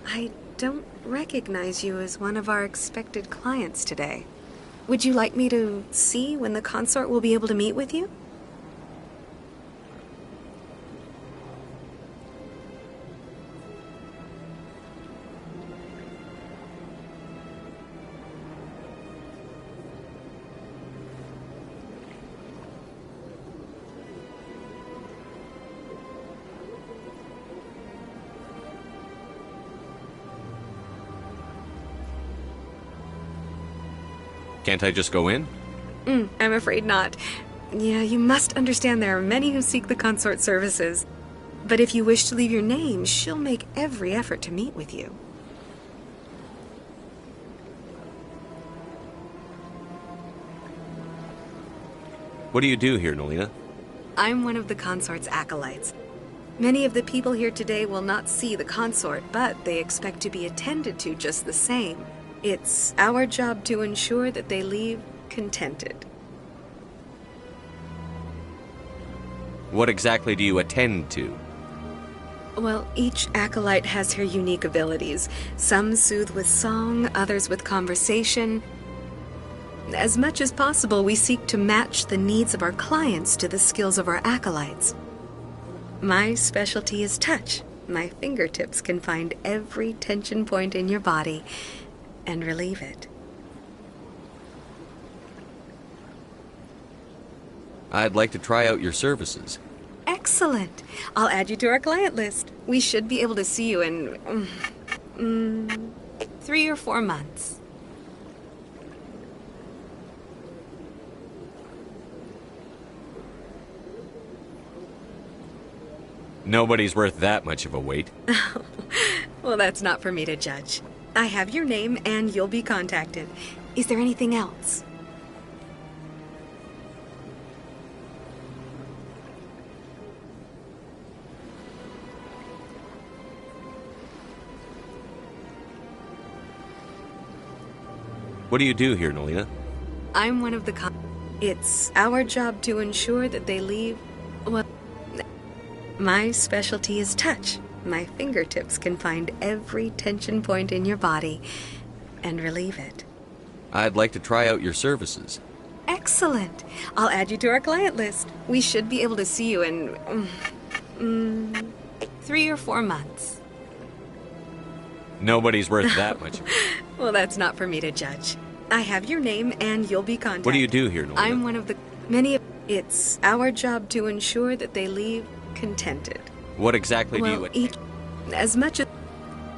I don't recognize you as one of our expected clients today. Would you like me to see when the consort will be able to meet with you? Can't I just go in? I'm afraid not. Yeah, you must understand there are many who seek the consort services. But if you wish to leave your name, she'll make every effort to meet with you. What do you do here, Nelina? I'm one of the consort's acolytes. Many of the people here today will not see the consort, but they expect to be attended to just the same. It's our job to ensure that they leave contented. What exactly do you attend to? Well, each acolyte has her unique abilities. Some soothe with song, others with conversation. As much as possible, we seek to match the needs of our clients to the skills of our acolytes. My specialty is touch. My fingertips can find every tension point in your body and relieve it. I'd like to try out your services. Excellent. I'll add you to our client list. We should be able to see you in 3 or 4 months. Nobody's worth that much of a wait. Well, that's not for me to judge. I have your name and you'll be contacted. Is there anything else? What do you do here, Nelina? I'm one of the It's our job to ensure that they leave... Well, my specialty is touch. My fingertips can find every tension point in your body and relieve it. I'd like to try out your services. Excellent. I'll add you to our client list. We should be able to see you in 3 or 4 months. Nobody's worth that much. Well, that's not for me to judge. I have your name and you'll be contacted. What do you do here, Nelina? I'm one of the It's our job to ensure that they leave contented. What exactly do you attend? As much as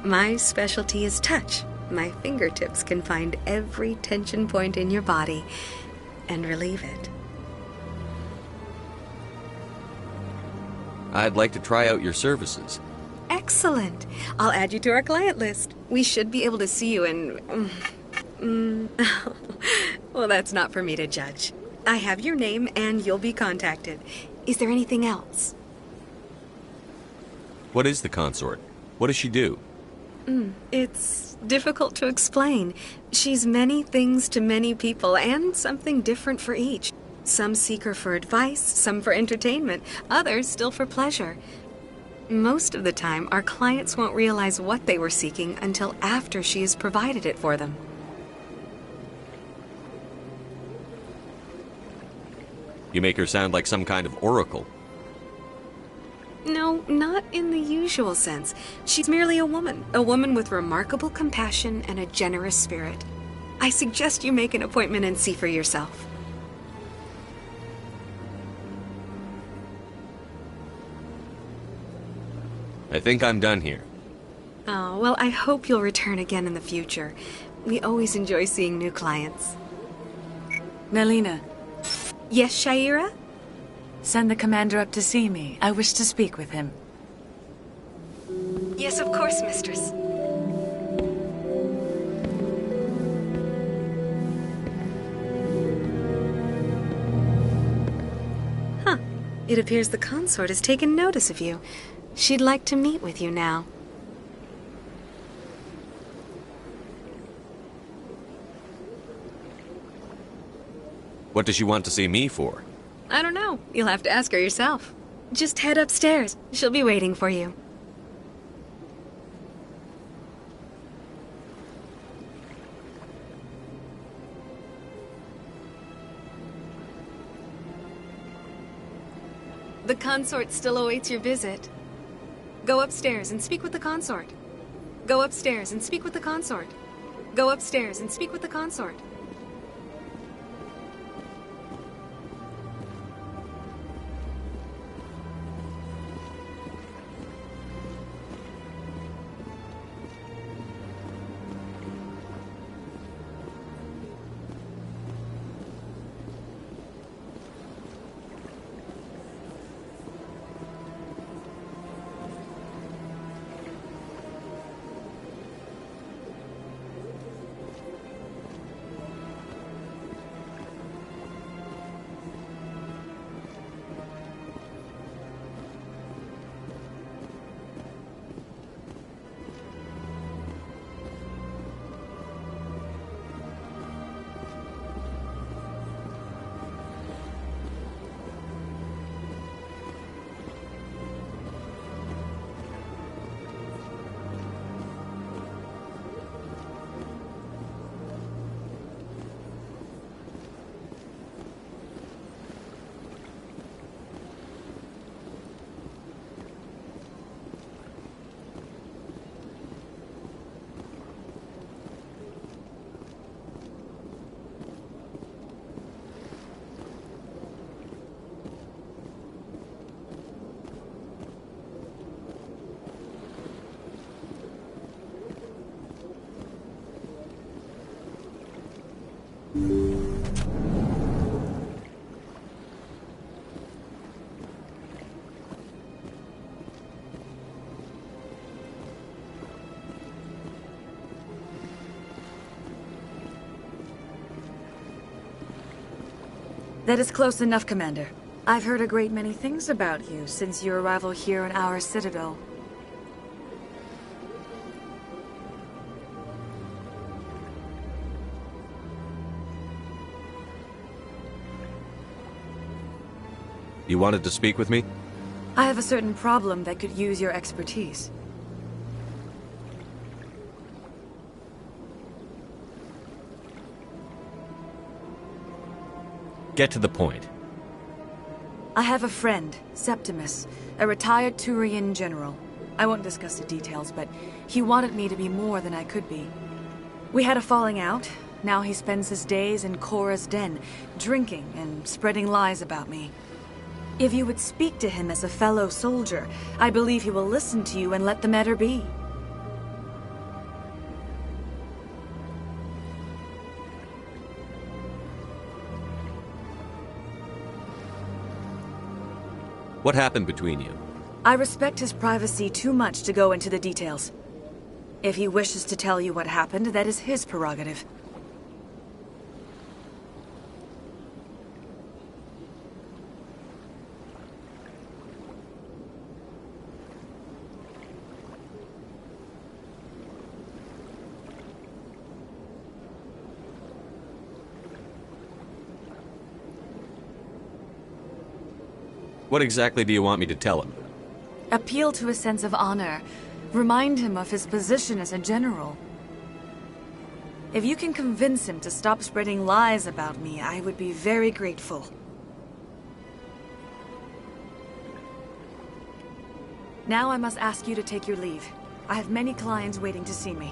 my specialty is touch. My fingertips can find every tension point in your body and relieve it. I'd like to try out your services. Excellent. I'll add you to our client list. We should be able to see you in... Well, that's not for me to judge. I have your name and you'll be contacted. Is there anything else? What is the consort? What does she do? It's difficult to explain. She's many things to many people and something different for each. Some seek her for advice, some for entertainment, others still for pleasure. Most of the time, our clients won't realize what they were seeking until after she has provided it for them. You make her sound like some kind of oracle. No, not in the usual sense. She's merely a woman with remarkable compassion and a generous spirit. I suggest you make an appointment and see for yourself. I think I'm done here. Oh, well, I hope you'll return again in the future. We always enjoy seeing new clients. Nelina. Yes, Shaira? Send the commander up to see me. I wish to speak with him. Yes, of course, mistress. Huh. It appears the consort has taken notice of you. She'd like to meet with you now. What does she want to see me for? I don't know. You'll have to ask her yourself. Just head upstairs. She'll be waiting for you. The consort still awaits your visit. Go upstairs and speak with the consort. Go upstairs and speak with the consort. Go upstairs and speak with the consort. That is close enough, Commander. I've heard a great many things about you since your arrival here in our citadel. You wanted to speak with me? I have a certain problem that could use your expertise. Get to the point. I have a friend, Septimus, a retired Turian general. I won't discuss the details, but he wanted me to be more than I could be. We had a falling out. Now he spends his days in Korra's den, drinking and spreading lies about me. If you would speak to him as a fellow soldier, I believe he will listen to you and let the matter be. What happened between you? I respect his privacy too much to go into the details. If he wishes to tell you what happened, that is his prerogative. What exactly do you want me to tell him? Appeal to his sense of honor. Remind him of his position as a general. If you can convince him to stop spreading lies about me, I would be very grateful. Now I must ask you to take your leave. I have many clients waiting to see me.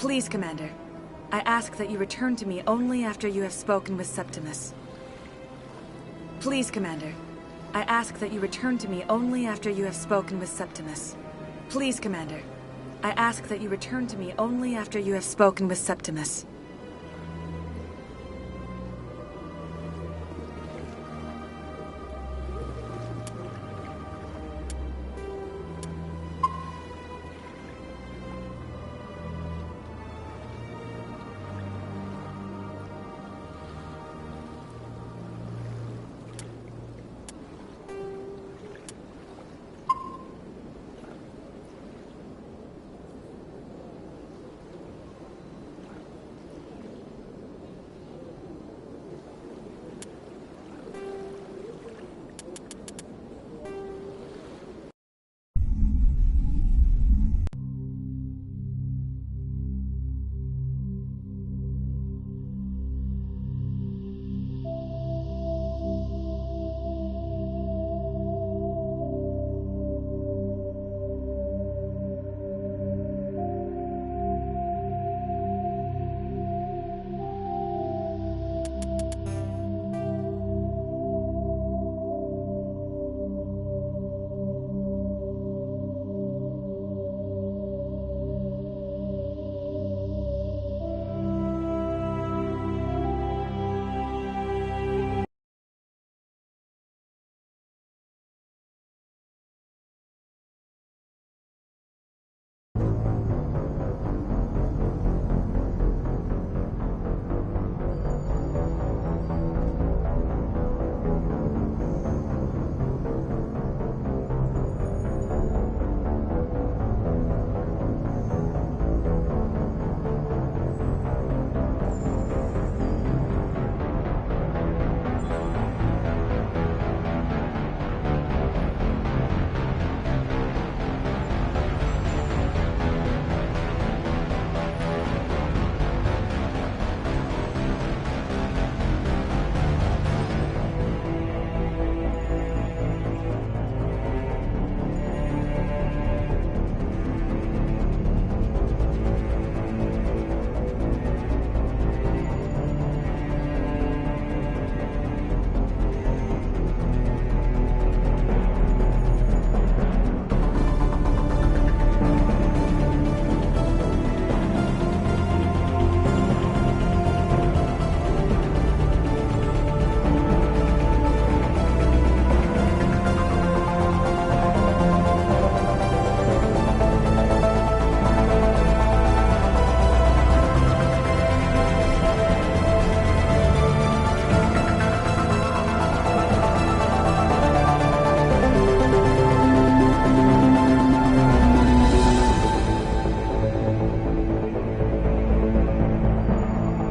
Please, Commander. I ask that you return to me only after you have spoken with Septimus. Please, Commander. I ask that you return to me only after you have spoken with Septimus. Please, Commander. I ask that you return to me only after you have spoken with Septimus.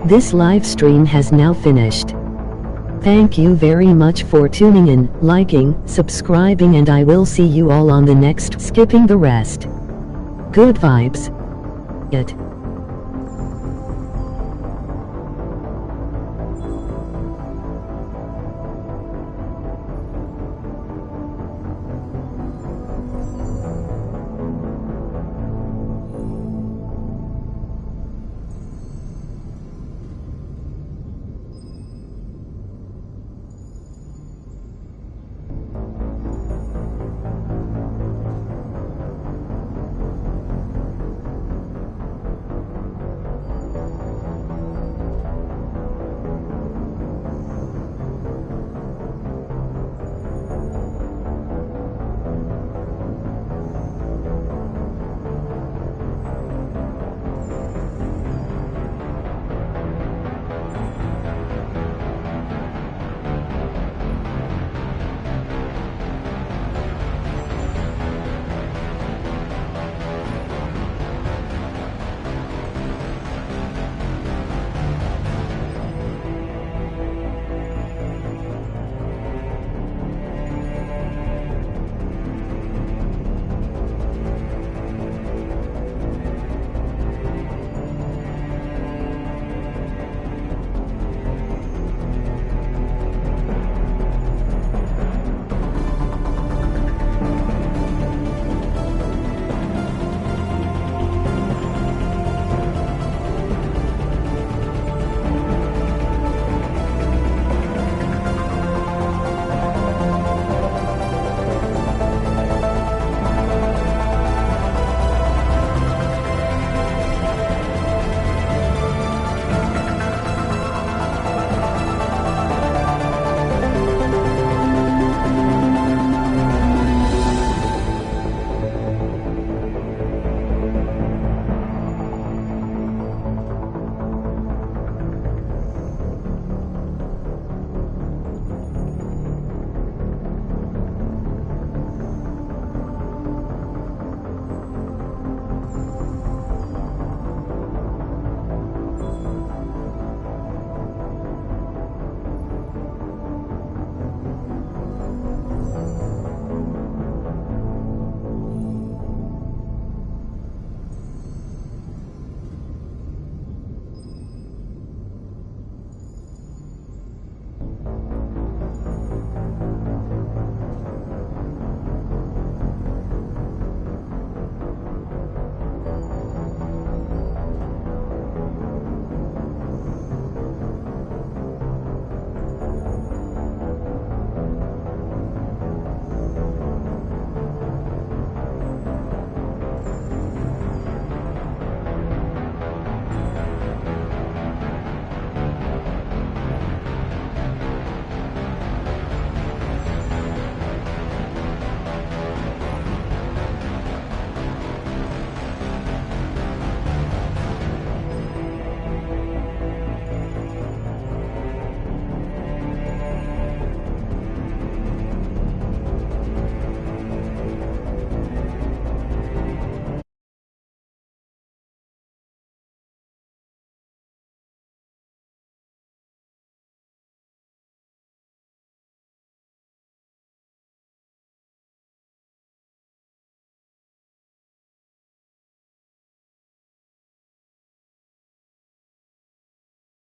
This live stream has now finished. Thank you very much for tuning in, liking, subscribing, and I will see you all on the next Skipping the Rest. Good vibes. It.